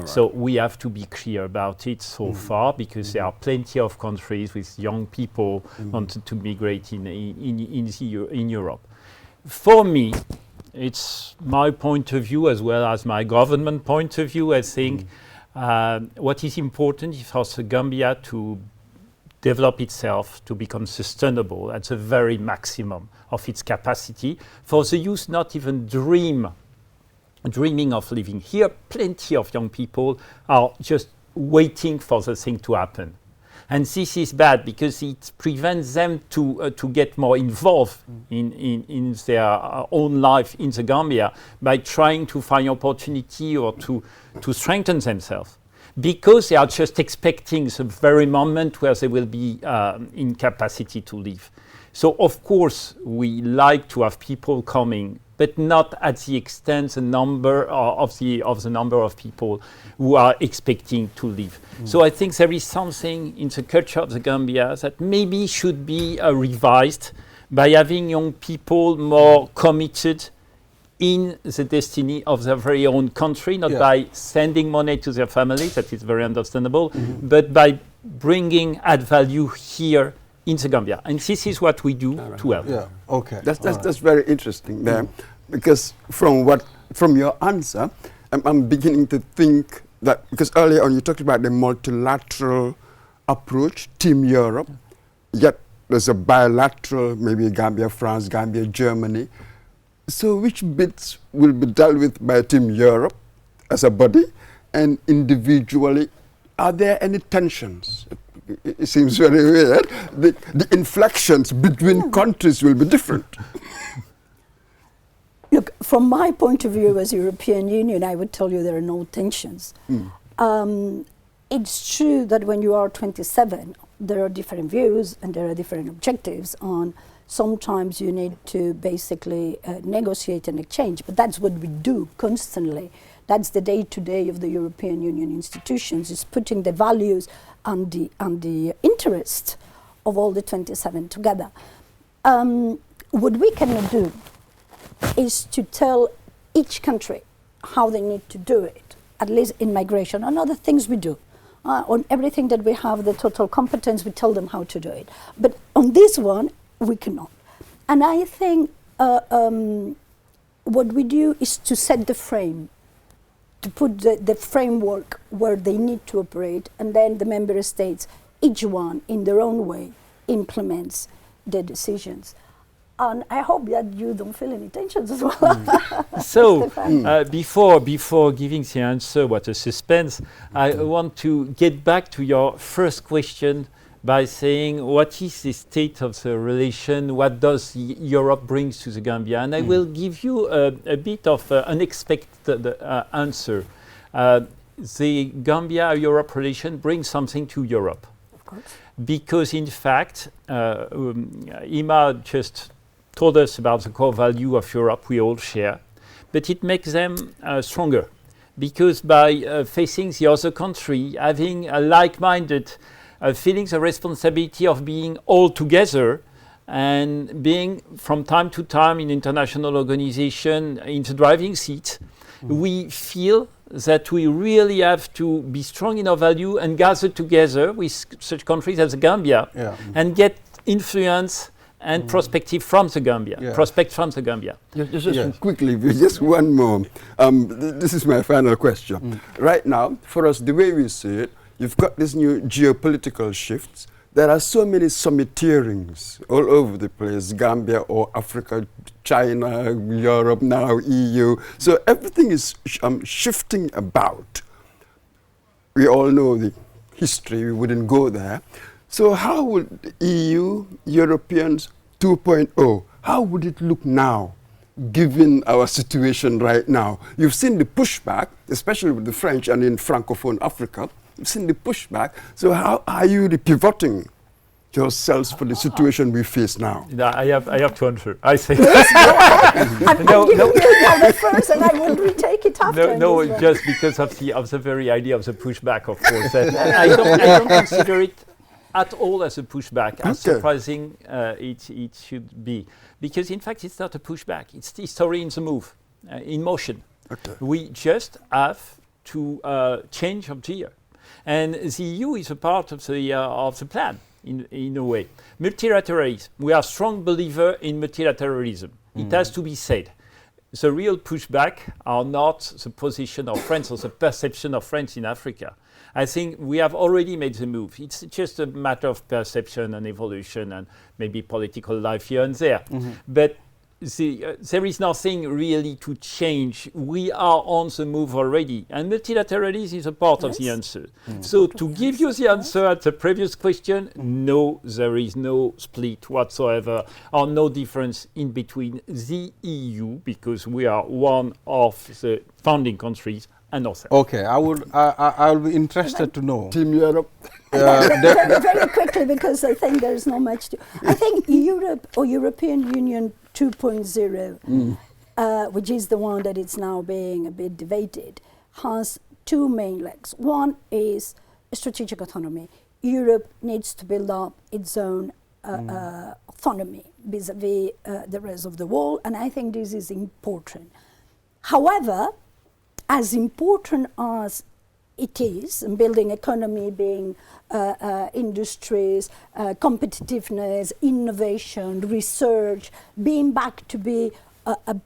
So we have to be clear about it so far, because there are plenty of countries with young people wanting to migrate in Europe. For me, it's my point of view as well as my government point of view. I think what is important is for the Gambia to develop itself to become sustainable at the very maximum of its capacity. For the youth, not even dreaming of living here. Plenty of young people are just waiting for the thing to happen. And this is bad because it prevents them to get more involved in their own life in the Gambia by trying to find opportunity or to strengthen themselves, because they are just expecting the very moment where they will be in capacity to live. So of course we like to have people coming, but not at the extent the number of the number of people who are expecting to leave. So I think there is something in the culture of the Gambia that maybe should be revised by having young people more committed in the destiny of their very own country, not by sending money to their families, that is very understandable, but by bringing add value here in the Gambia. And this is what we do to help. Yeah, okay. That's very interesting there, because from your answer, I'm beginning to think that, because earlier on you talked about the multilateral approach, Team Europe, yet there's a bilateral, maybe Gambia, France, Gambia, Germany. So which bits will be dealt with by Team Europe as a body, and individually, are there any tensions? It seems very weird. The inflections between countries will be different. Look, from my point of view as European Union, I would tell you there are no tensions. It's true that when you are 27, there are different views and there are different objectives on. Sometimes you need to basically negotiate and exchange, but that's what we do constantly. That's the day-to-day of the European Union institutions, is putting the values and the interest of all the 27 together. What we cannot do is to tell each country how they need to do it, at least in migration. On other things we do. On everything that we have the total competence, we tell them how to do it. But on this one, we cannot. And I think what we do is to set the frame, to put the framework where they need to operate, and then the member states, each one in their own way, implements the decisions. And I hope that you don't feel any tensions as well. So, before giving the answer, what a suspense, I want to get back to your first question by saying, what is the state of the relation? What does Europe bring to the Gambia? And I will give you a bit of unexpected answer. The Gambia-Europe relation brings something to Europe. Of course. Because in fact, Ima just told us about the core value of Europe we all share, but it makes them stronger. Because by facing the other country, having a like-minded feeling the responsibility of being all together and being from time to time in international organization in the driving seat, we feel that we really have to be strong in our value and gather together with such countries as Gambia and get influence and perspective from the Gambia, prospect from the Gambia. Just quickly, just one more. This is my final question. Right now, for us, the way we see it, you've got these new geopolitical shifts. There are so many summitteerings all over the place, Gambia or Africa, China, Europe, now EU. So everything is shifting about. We all know the history, we wouldn't go there. So how would the EU, Europeans 2.0, how would it look now, given our situation right now? You've seen the pushback, especially with the French and in Francophone Africa. You've seen the pushback. So how are you pivoting yourselves for the situation we face now? I have to answer. I say I'm giving you the first, and I will retake it after. No, just because of the very idea of the pushback, of course. I don't consider it at all as a pushback, as surprising it should be. Because in fact, it's not a pushback. It's the story in the move, in motion. We just have to change of gear. And the EU is a part of the plan, in a way. Multilateralism. We are strong believer in multilateralism. It has to be said. The real pushback are not the position of France or the perception of France in Africa. I think we have already made the move. It's just a matter of perception and evolution and maybe political life here and there. But there is nothing really to change. We are on the move already, and multilateralism is a part of the answer. So to give you the answer at the previous question, no, there is no split whatsoever, or no difference in between the EU, because we are one of the founding countries, and ourselves. Okay, I'll be interested to know. Team Europe. Very quickly, because I think there's not much to. I think Europe or European Union 2.0, which is the one that is now being a bit debated, has two main legs. One is strategic autonomy. Europe needs to build up its own autonomy vis-à-vis the rest of the world, and I think this is important. However, as important as it is, and building economy, being industries, competitiveness, innovation, research, being back to be a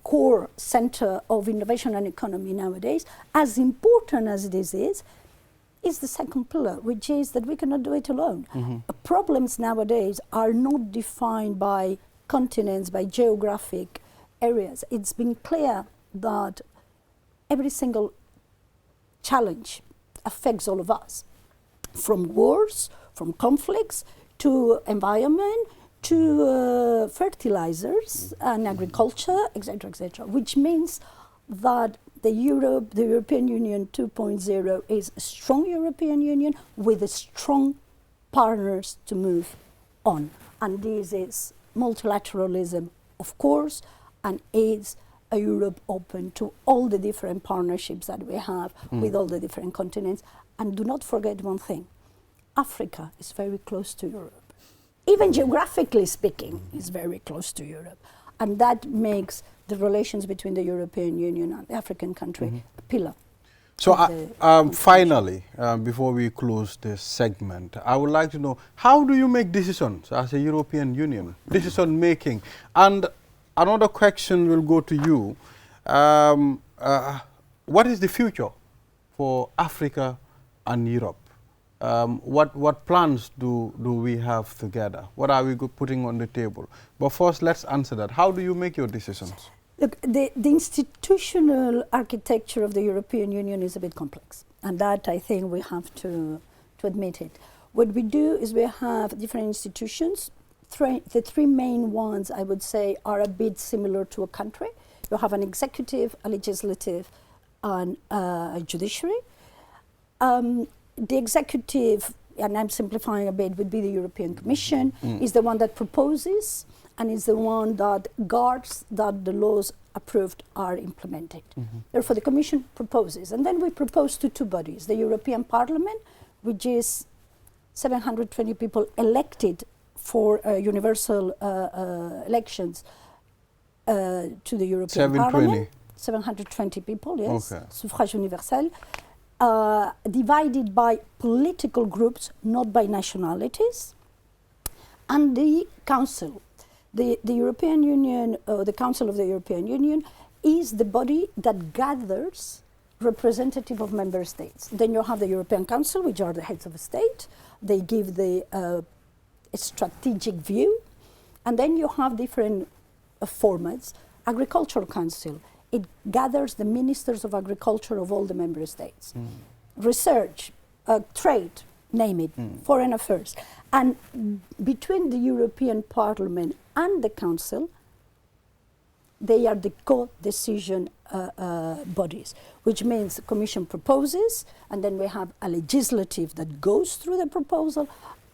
core center of innovation and economy nowadays, as important as this is the second pillar, which is that we cannot do it alone. Problems nowadays are not defined by continents, by geographic areas. It's been clear that every single challenge affects all of us, from wars, from conflicts, to environment, to fertilizers and agriculture, etc., which means that the European Union 2.0 is a strong European Union with strong partners to move on. And this is multilateralism, of course, and is a Europe open to all the different partnerships that we have with all the different continents. And do not forget one thing, Africa is very close to Europe. Even geographically speaking, is very close to Europe. And that makes the relations between the European Union and the African country a pillar. So finally, before we close this segment, I would like to know, how do you make decisions as a European Union, decision making? And another question will go to you. What is the future for Africa and Europe? What plans do we have together? What are we putting on the table? But first, let's answer that. How do you make your decisions? Look, the institutional architecture of the European Union is a bit complex, and that I think we have to admit it. What we do is we have different institutions. The three main ones, I would say, are a bit similar to a country. You have an executive, a legislative, and a judiciary. The executive, and I'm simplifying a bit, would be the European Commission, is the one that proposes and is the one that guards that the laws approved are implemented. Therefore, the Commission proposes. And then we propose to two bodies, the European Parliament, which is 720 people elected for universal elections to the European Parliament. 720 people, yes, suffrage universel. Divided by political groups, not by nationalities. And the Council, the European Union, the Council of the European Union, is the body that gathers representative of member states. Then you have the European Council, which are the heads of state. They give the strategic view. And then you have different formats. Agricultural Council, it gathers the ministers of agriculture of all the member states. Research, trade, name it, foreign affairs. And between the European Parliament and the Council, they are the co-decision bodies, which means the Commission proposes, and then we have a legislative that goes through the proposal,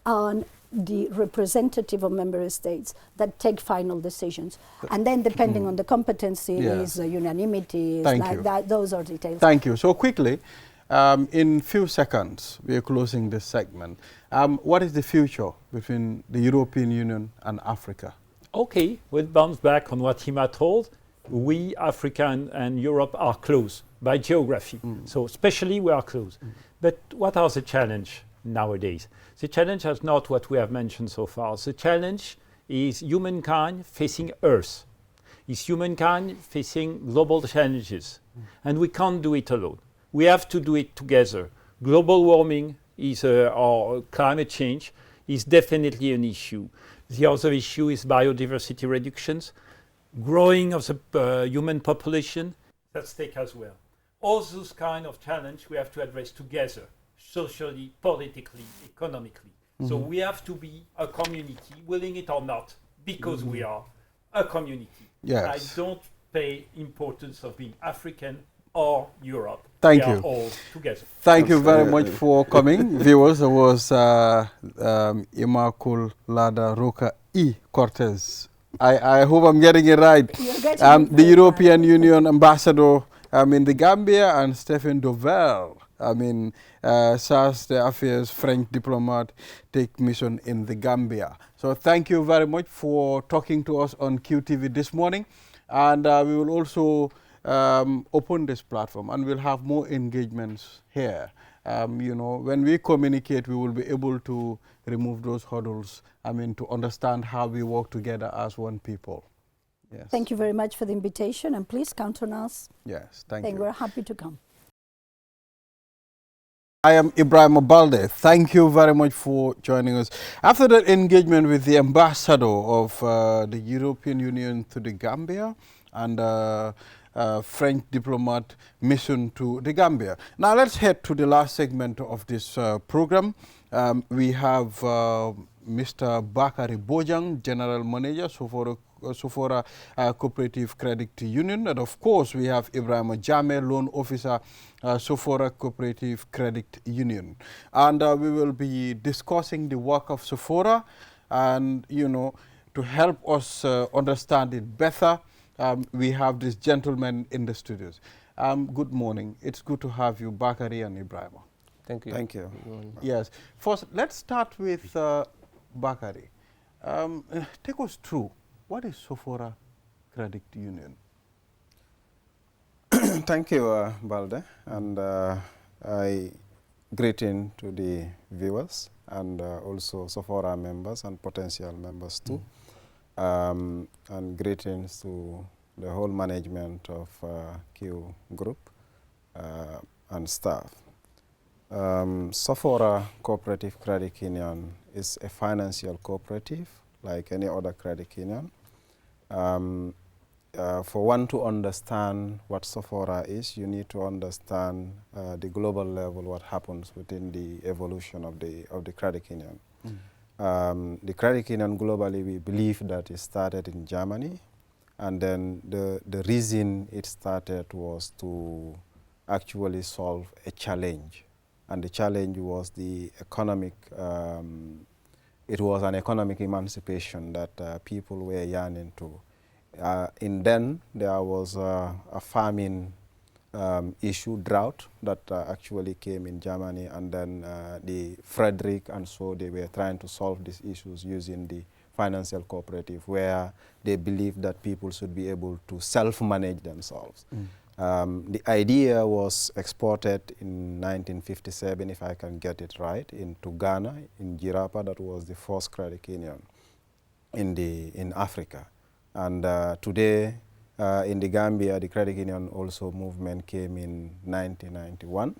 and the representative of member states that take final decisions. And then depending on the competency, is unanimity, that, those are details. Thank you. So quickly, in few seconds, we are closing this segment. What is the future between the European Union and Africa? Okay, we'll bounce back on what Hima told. We, Africa and Europe, are close by geography. So especially we are close. But what are the challenges nowadays? The challenge is not what we have mentioned so far. The challenge is humankind facing Earth. It's humankind facing global challenges. And we can't do it alone. We have to do it together. Global warming is, or climate change is definitely an issue. The other issue is biodiversity reductions. growing of the human population, that's at stake as well. All those kind of challenge we have to address together, socially, politically, economically. So we have to be a community, willing it or not, because we are a community. Yes. I don't pay importance of being African or Europe. Thank we you. are all together. Thank you very much for coming. Viewers, it was Immaculada Roca E. Cortez. I hope I'm getting it right. You're getting it The right. European Union ambassador in the Gambia, and Stephen Dovel, charge d'affaires French diplomat, take mission in the Gambia. So thank you very much for talking to us on QTV this morning. And we will also open this platform, and we'll have more engagements here. When we communicate, we will be able to remove those hurdles, to understand how we work together as one people. Yes. Thank you very much for the invitation, and please count on us. Yes, thank you. We're happy to come. I am Ibrahim Abalde. Thank you very much for joining us. After that engagement with the ambassador of the European Union to the Gambia and French diplomat mission to the Gambia. Now let's head to the last segment of this program. We have Mr. Bakari Bojang, General Manager, Sofora Cooperative Credit Union. And of course, we have Ibrahim Jame, Loan Officer, Sofora Cooperative Credit Union. And we will be discussing the work of Sofora and, to help us understand it better. We have this gentleman in the studios. Good morning. It's good to have you, Bakari and Ibrahim. Thank you. Thank you. Yes. First, let's start with Bakari. Take us through, what is Sofora Credit Union? Thank you, Balde, and I greeting to the viewers and also Sofora members and potential members too. And greetings to the whole management of Q Group and staff. Sofora Cooperative Credit Union is a financial cooperative like any other credit union. For one to understand what Sofora is, you need to understand the global level, what happens within the evolution of the credit union. The credit union globally, we believe that it started in Germany, and then the reason it started was to actually solve a challenge. And the challenge was the economic, it was an economic emancipation that people were yearning to. Then there was a famine issue, drought, that actually came in Germany, and then the Frederick, and so they were trying to solve these issues using the financial cooperative, where they believed that people should be able to self-manage themselves. The idea was exported in 1957, if I can get it right, into Ghana, in Jirapa. That was the first credit union in Africa. And today, in the Gambia, the credit union also movement came in 1991,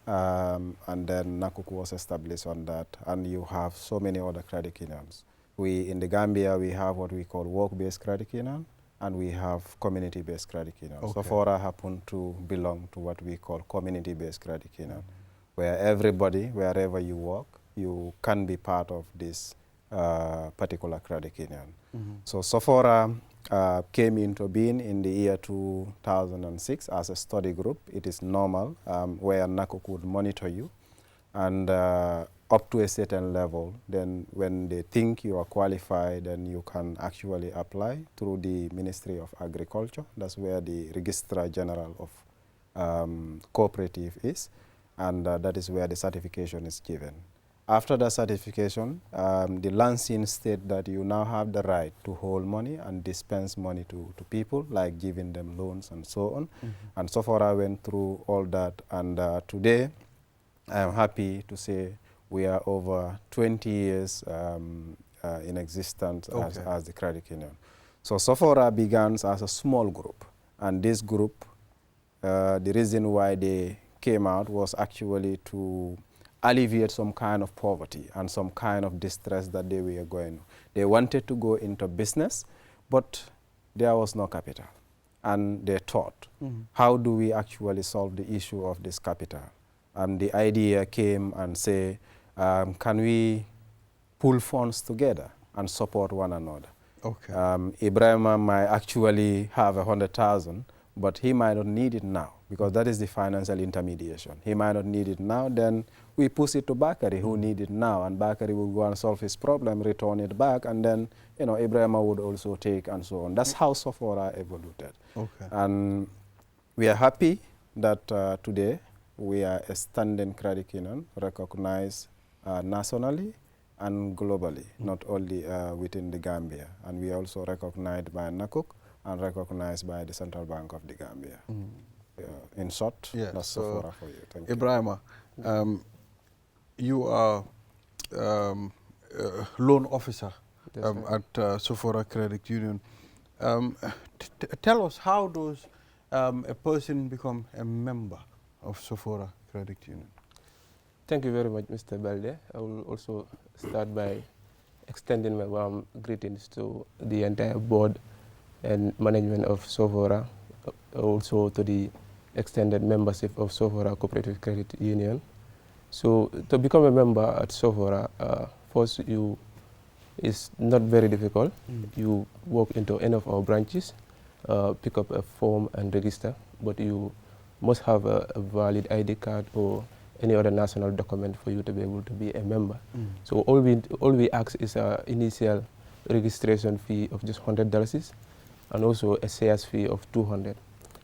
and then Nakuku was established on that, and you have so many other credit unions. In the Gambia, we have what we call work-based credit union, and we have community-based credit union. Okay. Sofora happen to belong to what we call community-based credit union, where everybody, wherever you work, you can be part of this particular credit union. So Sofora came into being in the year 2006 as a study group. It is normal, where NACO would monitor you, and up to a certain level, then when they think you are qualified, then you can actually apply through the Ministry of Agriculture. That's where the Registrar General of Cooperative is, and that is where the certification is given. After the certification, the lancing state that you now have the right to hold money and dispense money to people, like giving them loans and so on. And Sofora went through all that, and today I am happy to say we are over 20 years in existence as the credit union. So Sofora began as a small group, and this group, the reason why they came out was actually to alleviate some kind of poverty and some kind of distress that they were going. They wanted to go into business, but there was no capital. And they thought, how do we actually solve the issue of this capital? The idea came and say, can we pool funds together and support one another? Okay. Ibrahima might actually have 100,000, but he might not need it now, because that is the financial intermediation. He might not need it now, then we push it to Bakari, who need it now, and Bakari will go and solve his problem, return it back, and then, you know, Ibrahima would also take, and so on. That's how Sofora evolved. Okay. And we are happy that today we are a standing credit union recognized nationally and globally, not only within the Gambia. And we are also recognized by NACOC and recognized by the Central Bank of the Gambia. In short, that's Sofora for you. Thank Ibrahima, you are loan officer at Sofora Credit Union. Tell us, how does a person become a member of Sofora Credit Union? Thank you very much, Mr. Balde. I will also start by extending my warm greetings to the entire board and management of Sofora, also to the extended membership of Sofora Cooperative Credit Union. So to become a member at Sofora, first it's not very difficult. You walk into any of our branches, pick up a form and register, but you must have a valid ID card or any other national document for you to be able to be a member. So all we ask is an initial registration fee of just $100 and also a sales fee of $200.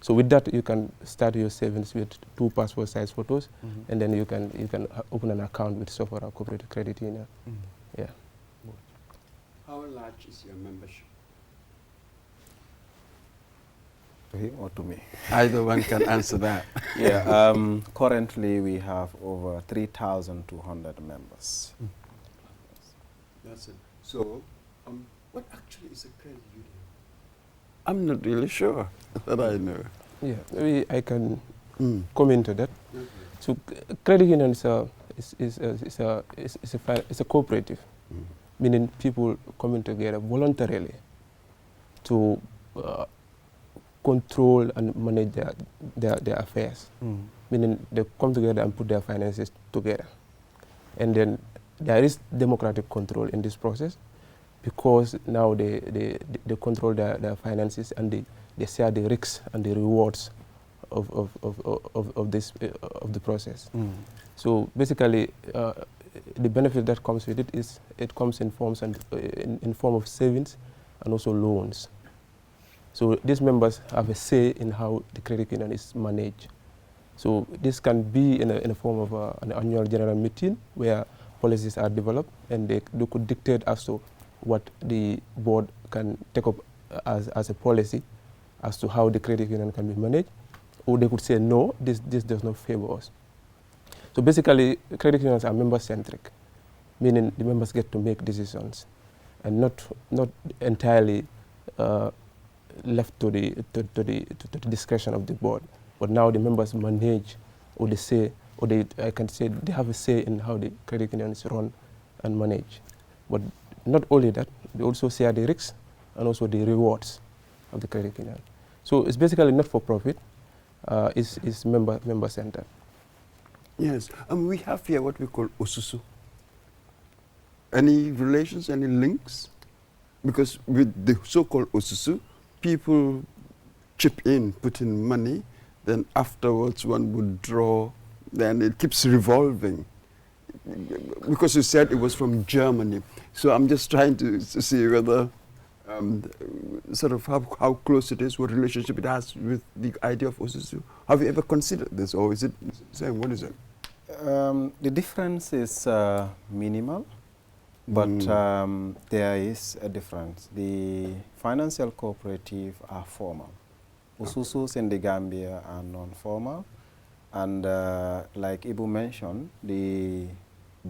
So with that, you can start your savings with 2 passport size photos, and then you can open an account with Sofora Cooperative Credit Union. Yeah. How large is your membership? To him or to me? Either one can answer that. Yeah. Currently, we have over 3,200 members. That's it. So, what actually is a credit union? I'm not really sure that I know. Yeah, maybe I can come into that. So, credit union is a cooperative, meaning people coming together voluntarily to control and manage their affairs. Meaning they come together and put their finances together. And then there is democratic control in this process, because now they control their finances, and they share the risks and the rewards of the process. So basically, the benefit that comes with it is it comes in form of savings and also loans. So these members have a say in how the credit union is managed. So this can be in a form of an annual general meeting where policies are developed, and they could dictate as to what the board can take up as a policy as to how the credit union can be managed, or they could say, no, this does not favor us. So basically, credit unions are member-centric, meaning the members get to make decisions and not entirely left to the discretion of the board. But now the members manage, or they say, or I can say they have a say in how the credit union is run and managed. But not only that, they also share the risks and also the rewards of the credit union. So it's basically not for profit. It's member centered. Yes, and we have here what we call Osusu. Any relations, any links? Because with the so-called Osusu, people chip in, put in money, then afterwards one would draw, then it keeps revolving. Because you said it was from Germany. So I'm just trying to see whether, sort of how close it is, what relationship it has with the idea of Osusu. Have you ever considered this, or is it the same? What is it? The difference is minimal, but there is a difference. The financial cooperative are formal. Osusus in the Gambia are non-formal. And like Ibu mentioned, the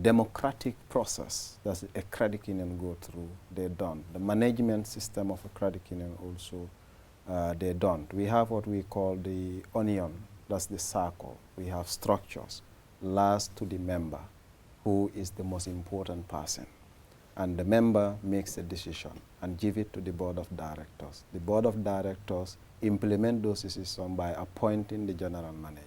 democratic process that a credit union go through, they don't. The management system of a credit union also, they don't. We have what we call the onion, that's the circle. We have structures, last to the member, who is the most important person. and the member makes a decision and give it to the board of directors. The board of directors implement those decisions by appointing the general manager,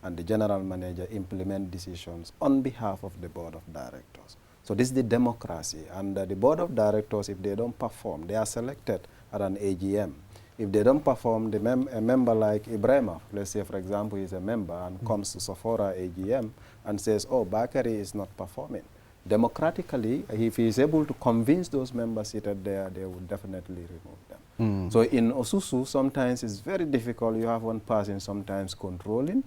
and the general manager implement decisions on behalf of the board of directors. So this is the democracy, and the board of directors, if they don't perform, they are selected at an AGM. If they don't perform, a member like Ibrahima, let's say for example, he's a member and comes to Sofora AGM and says, oh, Bakari is not performing. Democratically, if he is able to convince those members seated there, they would definitely remove them. So in Osusu, sometimes it's very difficult. You have one person sometimes controlling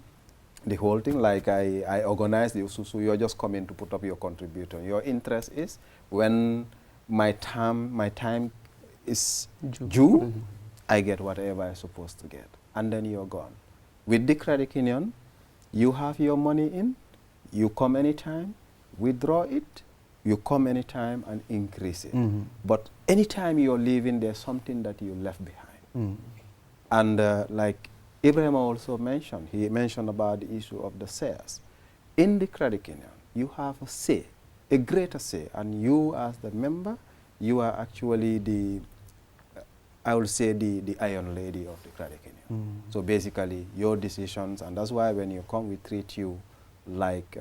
the whole thing. Like I organize the Osusu, you're just coming to put up your contribution. Your interest is when my time is due, I get whatever I'm supposed to get, and then you're gone. With the credit union, you have your money in, you come anytime, withdraw it, you come anytime and increase it. But anytime you're leaving, there's something that you left behind. And like Ibrahim also mentioned, he mentioned about the issue of the shares. In the credit union, you have a say, a greater say, and you as the member, you are actually the, I would say the iron lady of the credit union. So basically your decisions, and that's why when you come, we treat you like,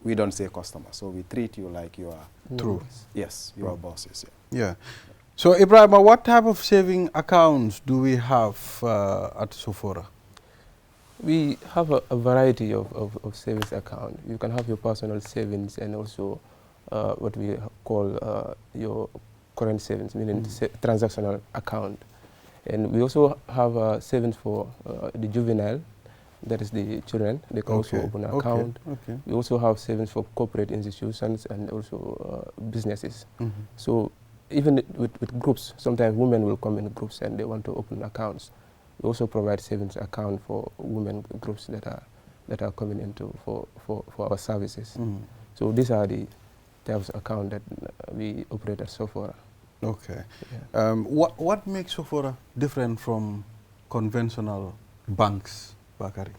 we don't say customer, so we treat you like you are. True. Yes, you are bosses. Yeah. So Ibrahima, what type of saving accounts do we have at Sofora? We have a variety of savings account. You can have your personal savings and also what we call your current savings, meaning transactional account. And we also have savings for the juvenile, that is the children. They can also open an account. We also have savings for corporate institutions and also businesses. So even with groups, sometimes women will come in groups and they want to open accounts. We also provide savings account for women groups that are coming into for our services. So these are the types of account that we operate at Sofora. Okay. Yeah. What makes Sofora different from conventional banks, Bakari?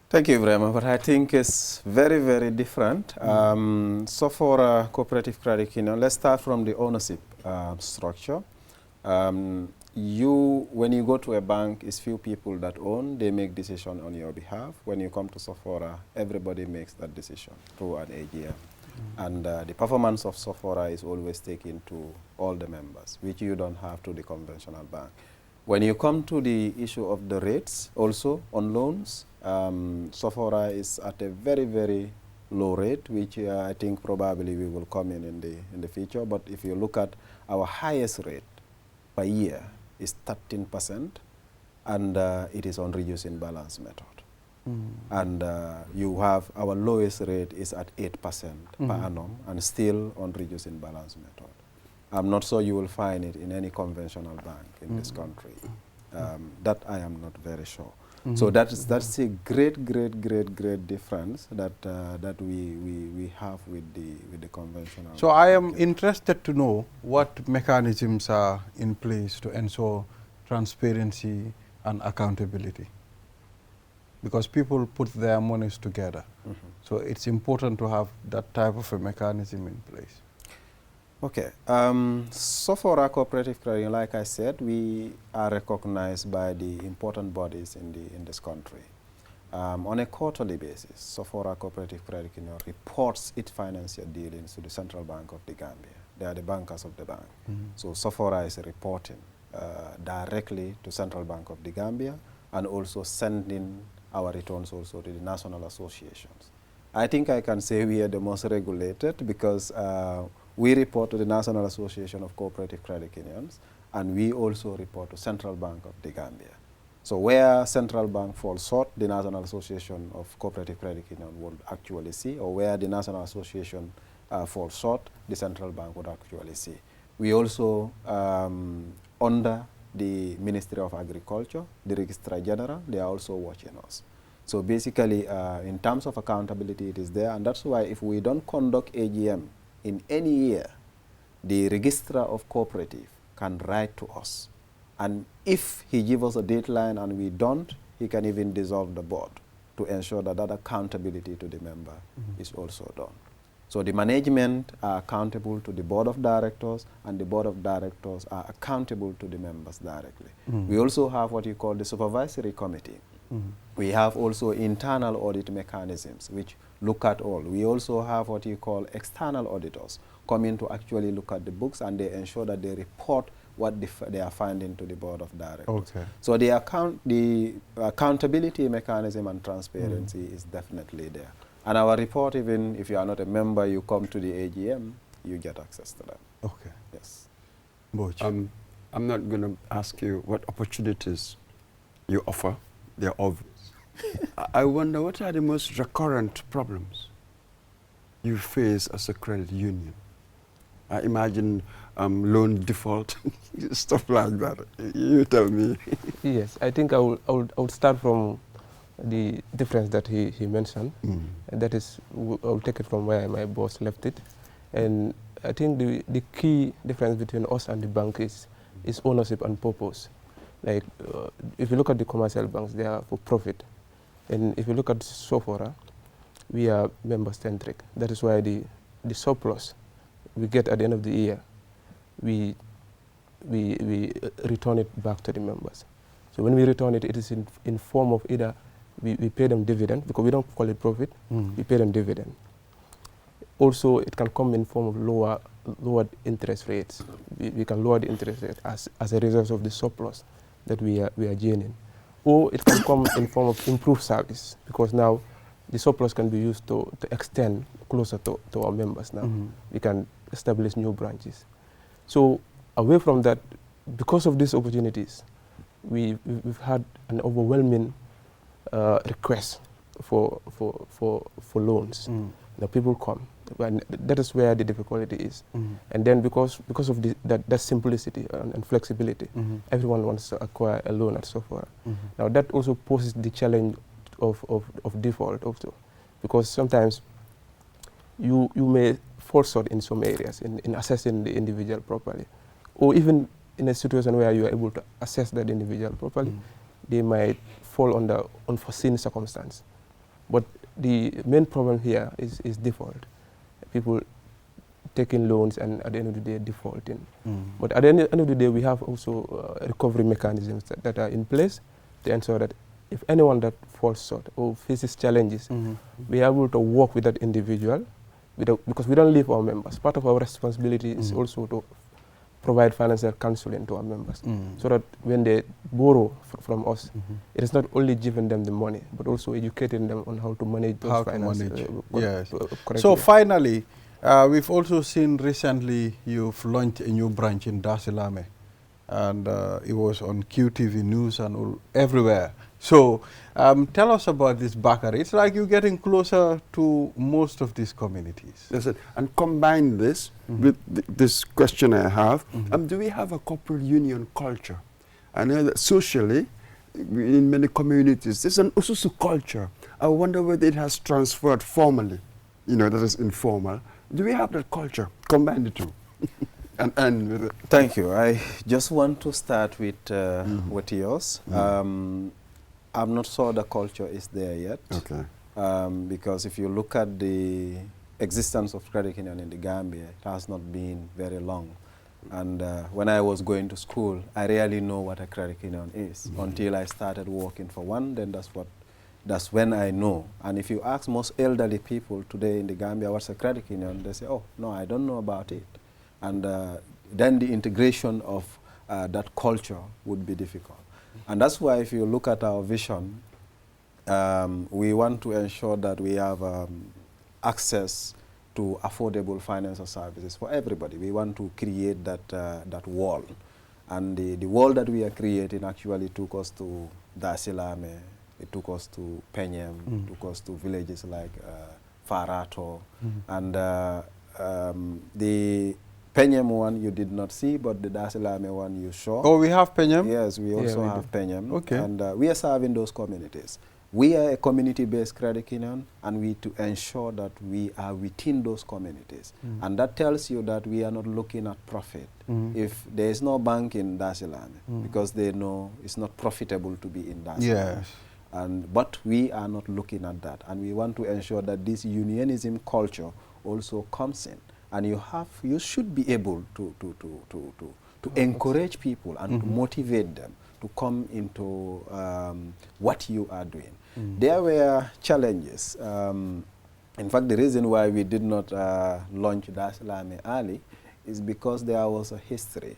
Thank you, Ibrahima, but I think it's very, very different. Sofora Cooperative Credit Union, let's start from the ownership structure. When you go to a bank, it's few people that own, they make decision on your behalf. When you come to Sofora, everybody makes that decision through an AGM. And the performance of Sofora is always taken to all the members, which you don't have to the conventional bank. When you come to the issue of the rates also on loans, Sofora is at a very, very low rate, which I think probably we will come in the future. But if you look at our highest rate per year is 13%, and it is on reducing balance method. And you have our lowest rate is at 8% per annum and still on reducing balance method. I'm not sure you will find it in any conventional bank in this country. That I am not very sure. So that's a great difference that we have with the conventional. So I am interested to know what mechanisms are in place to ensure transparency and accountability, because people put their monies together. So it's important to have that type of a mechanism in place. Okay. Sofora Cooperative Credit, like I said, we are recognized by the important bodies in this country. On a quarterly basis, Sofora Cooperative Credit Union reports its financial dealings to the Central Bank of the Gambia. They are the bankers of the bank. So Sofora is reporting directly to Central Bank of the Gambia and also sending our returns also to the national associations. I think I can say we are the most regulated because we report to the National Association of Cooperative Credit Unions, and we also report to Central Bank of the Gambia. So where Central Bank falls short, the National Association of Cooperative Credit Union would actually see, or where the National Association falls short, the Central Bank would actually see. We also, under the Ministry of Agriculture, the Registrar General, they are also watching us. So basically, in terms of accountability, it is there, and that's why if we don't conduct AGM in any year, the Registrar of Cooperative can write to us. And if he gives us a deadline and we don't, he can even dissolve the board to ensure that that accountability to the member is also done. So the management are accountable to the board of directors, and the board of directors are accountable to the members directly. We also have what you call the supervisory committee. We have also internal audit mechanisms which look at all. We also have what you call external auditors come in to actually look at the books, and they ensure that they report what they are finding to the board of directors. Okay. So the accountability mechanism and transparency is definitely there. And our report, even if you are not a member, you come to the AGM, you get access to that. Okay. Yes. I'm not going to ask you what opportunities you offer. They're obvious. I wonder, what are the most recurrent problems you face as a credit union? I imagine loan default, stuff like that. You tell me. Yes, I think I would start from the difference that he mentioned. And that is, I'll take it from where my boss left it. And I think the key difference between us and the bank is ownership and purpose. Like, if you look at the commercial banks, they are for profit. And if you look at Sofora, we are member-centric. That is why the surplus we get at the end of the year, we return it back to the members. So when we return it, it is in form of either we pay them dividend, because we don't call it profit, we pay them dividend. Also, it can come in form of lower interest rates. We can lower the interest rate as a result of the surplus that we are gaining. Or it can come in form of improved service, because now the surplus can be used to extend closer to our members now. We can establish new branches. So away from that, because of these opportunities, we've had an overwhelming request for loans. Now people come, and that is where the difficulty is. And then because of that simplicity and flexibility, everyone wants to acquire a loan at Sofora. Now that also poses the challenge of default also, because sometimes you may fall short in some areas in assessing the individual properly, or even in a situation where you are able to assess that individual properly, they might fall under unforeseen circumstance. But the main problem here is default. People taking loans and at the end of the day defaulting. But at the end of the day, we have also recovery mechanisms that are in place to ensure that if anyone that falls short or faces challenges, we are able to work with that individual, because we don't leave our members. Part of our responsibility is also to provide financial counseling to our members, so that when they borrow from us, it is not only giving them the money, but also educating them on how to manage those finances. Yes. So finally, we've also seen recently you've launched a new branch in Dar es Salaam, and it was on QTV News and everywhere. So tell us about this Bakari. It's like you're getting closer to most of these communities. That's it. And combine this with this question I have. Do we have a corporate union culture? I know that socially, in many communities, there's an Ususu culture. I wonder whether it has transferred formally, that is informal. Do we have that culture? Combine the two. And end with it. Thank you. I just want to start with yours. I'm not sure the culture is there yet. Okay. Because if you look at the existence of credit union in the Gambia, it has not been very long. And when I was going to school, I really know what a credit union is until I started working for one. Then that's when I know. And if you ask most elderly people today in the Gambia what's a credit union, they say, oh, no, I don't know about it. And then the integration of that culture would be difficult. And that's why if you look at our vision, we want to ensure that we have access to affordable financial services for everybody. We want to create that wall. And the wall that we are creating actually took us to Dar es Salaam, it took us to Penyem, it took us to villages like Farato. And the Penyem one you did not see, but the Dar es Salaam one you saw. Oh, we have Penyem? Yes, we also have Penyem. Okay. And we are serving those communities. We are a community-based credit union, and we to ensure that we are within those communities. And that tells you that we are not looking at profit. If there is no bank in Dar es Salaam, because they know it's not profitable to be in Dar es Salaam. Yes. But we are not looking at that, and we want to ensure that this unionism culture also comes in, and you should be able to encourage people and to motivate them to come into what you are doing. There were challenges. In fact, the reason why we did not launch Dar es Salaam early is because there was a history,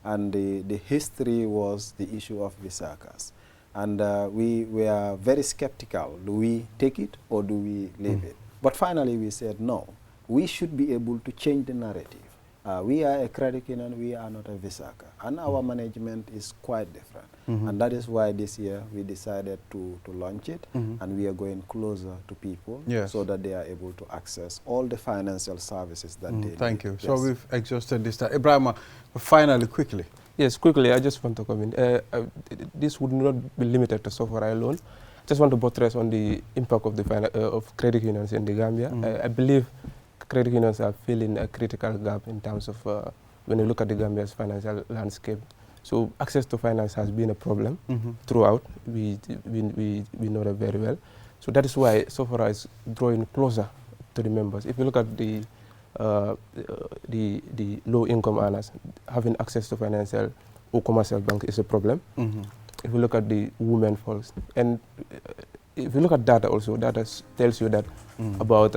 and the history was the issue of Visakas. And we were very skeptical. Do we take it or do we leave it? But finally we said no. We should be able to change the narrative. We are a credit union, we are not a Visaka. And our management is quite different. And that is why this year we decided to launch it, and we are going closer to people so that they are able to access all the financial services that they need. Thank you. Yes. So we've exhausted this time. Ibrahima, finally, quickly. Yes, quickly, I just want to comment. This would not be limited to Sofora alone. Just want to buttress on the impact of of credit unions in the Gambia. I believe credit unions are filling a critical gap in terms of when you look at the Gambia's financial landscape. So access to finance has been a problem throughout. We know that very well. So that is why Sofora is drawing closer to the members. If you look at the low-income earners, having access to financial or commercial bank is a problem. If you look at the women folks, and if you look at data also, data tells you that about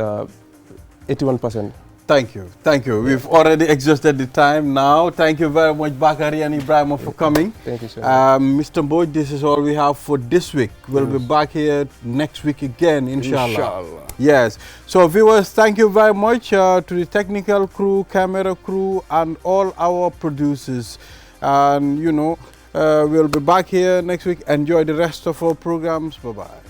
81%. Thank you. Thank you. We've already exhausted the time now. Thank you very much, Bakari and Ibrahima, for coming. Thank you, sir. Mr. Mboj, this is all we have for this week. We'll be back here next week again, inshallah. Yes. So, viewers, thank you very much to the technical crew, camera crew, and all our producers. And, you know, we'll be back here next week. Enjoy the rest of our programs. Bye-bye.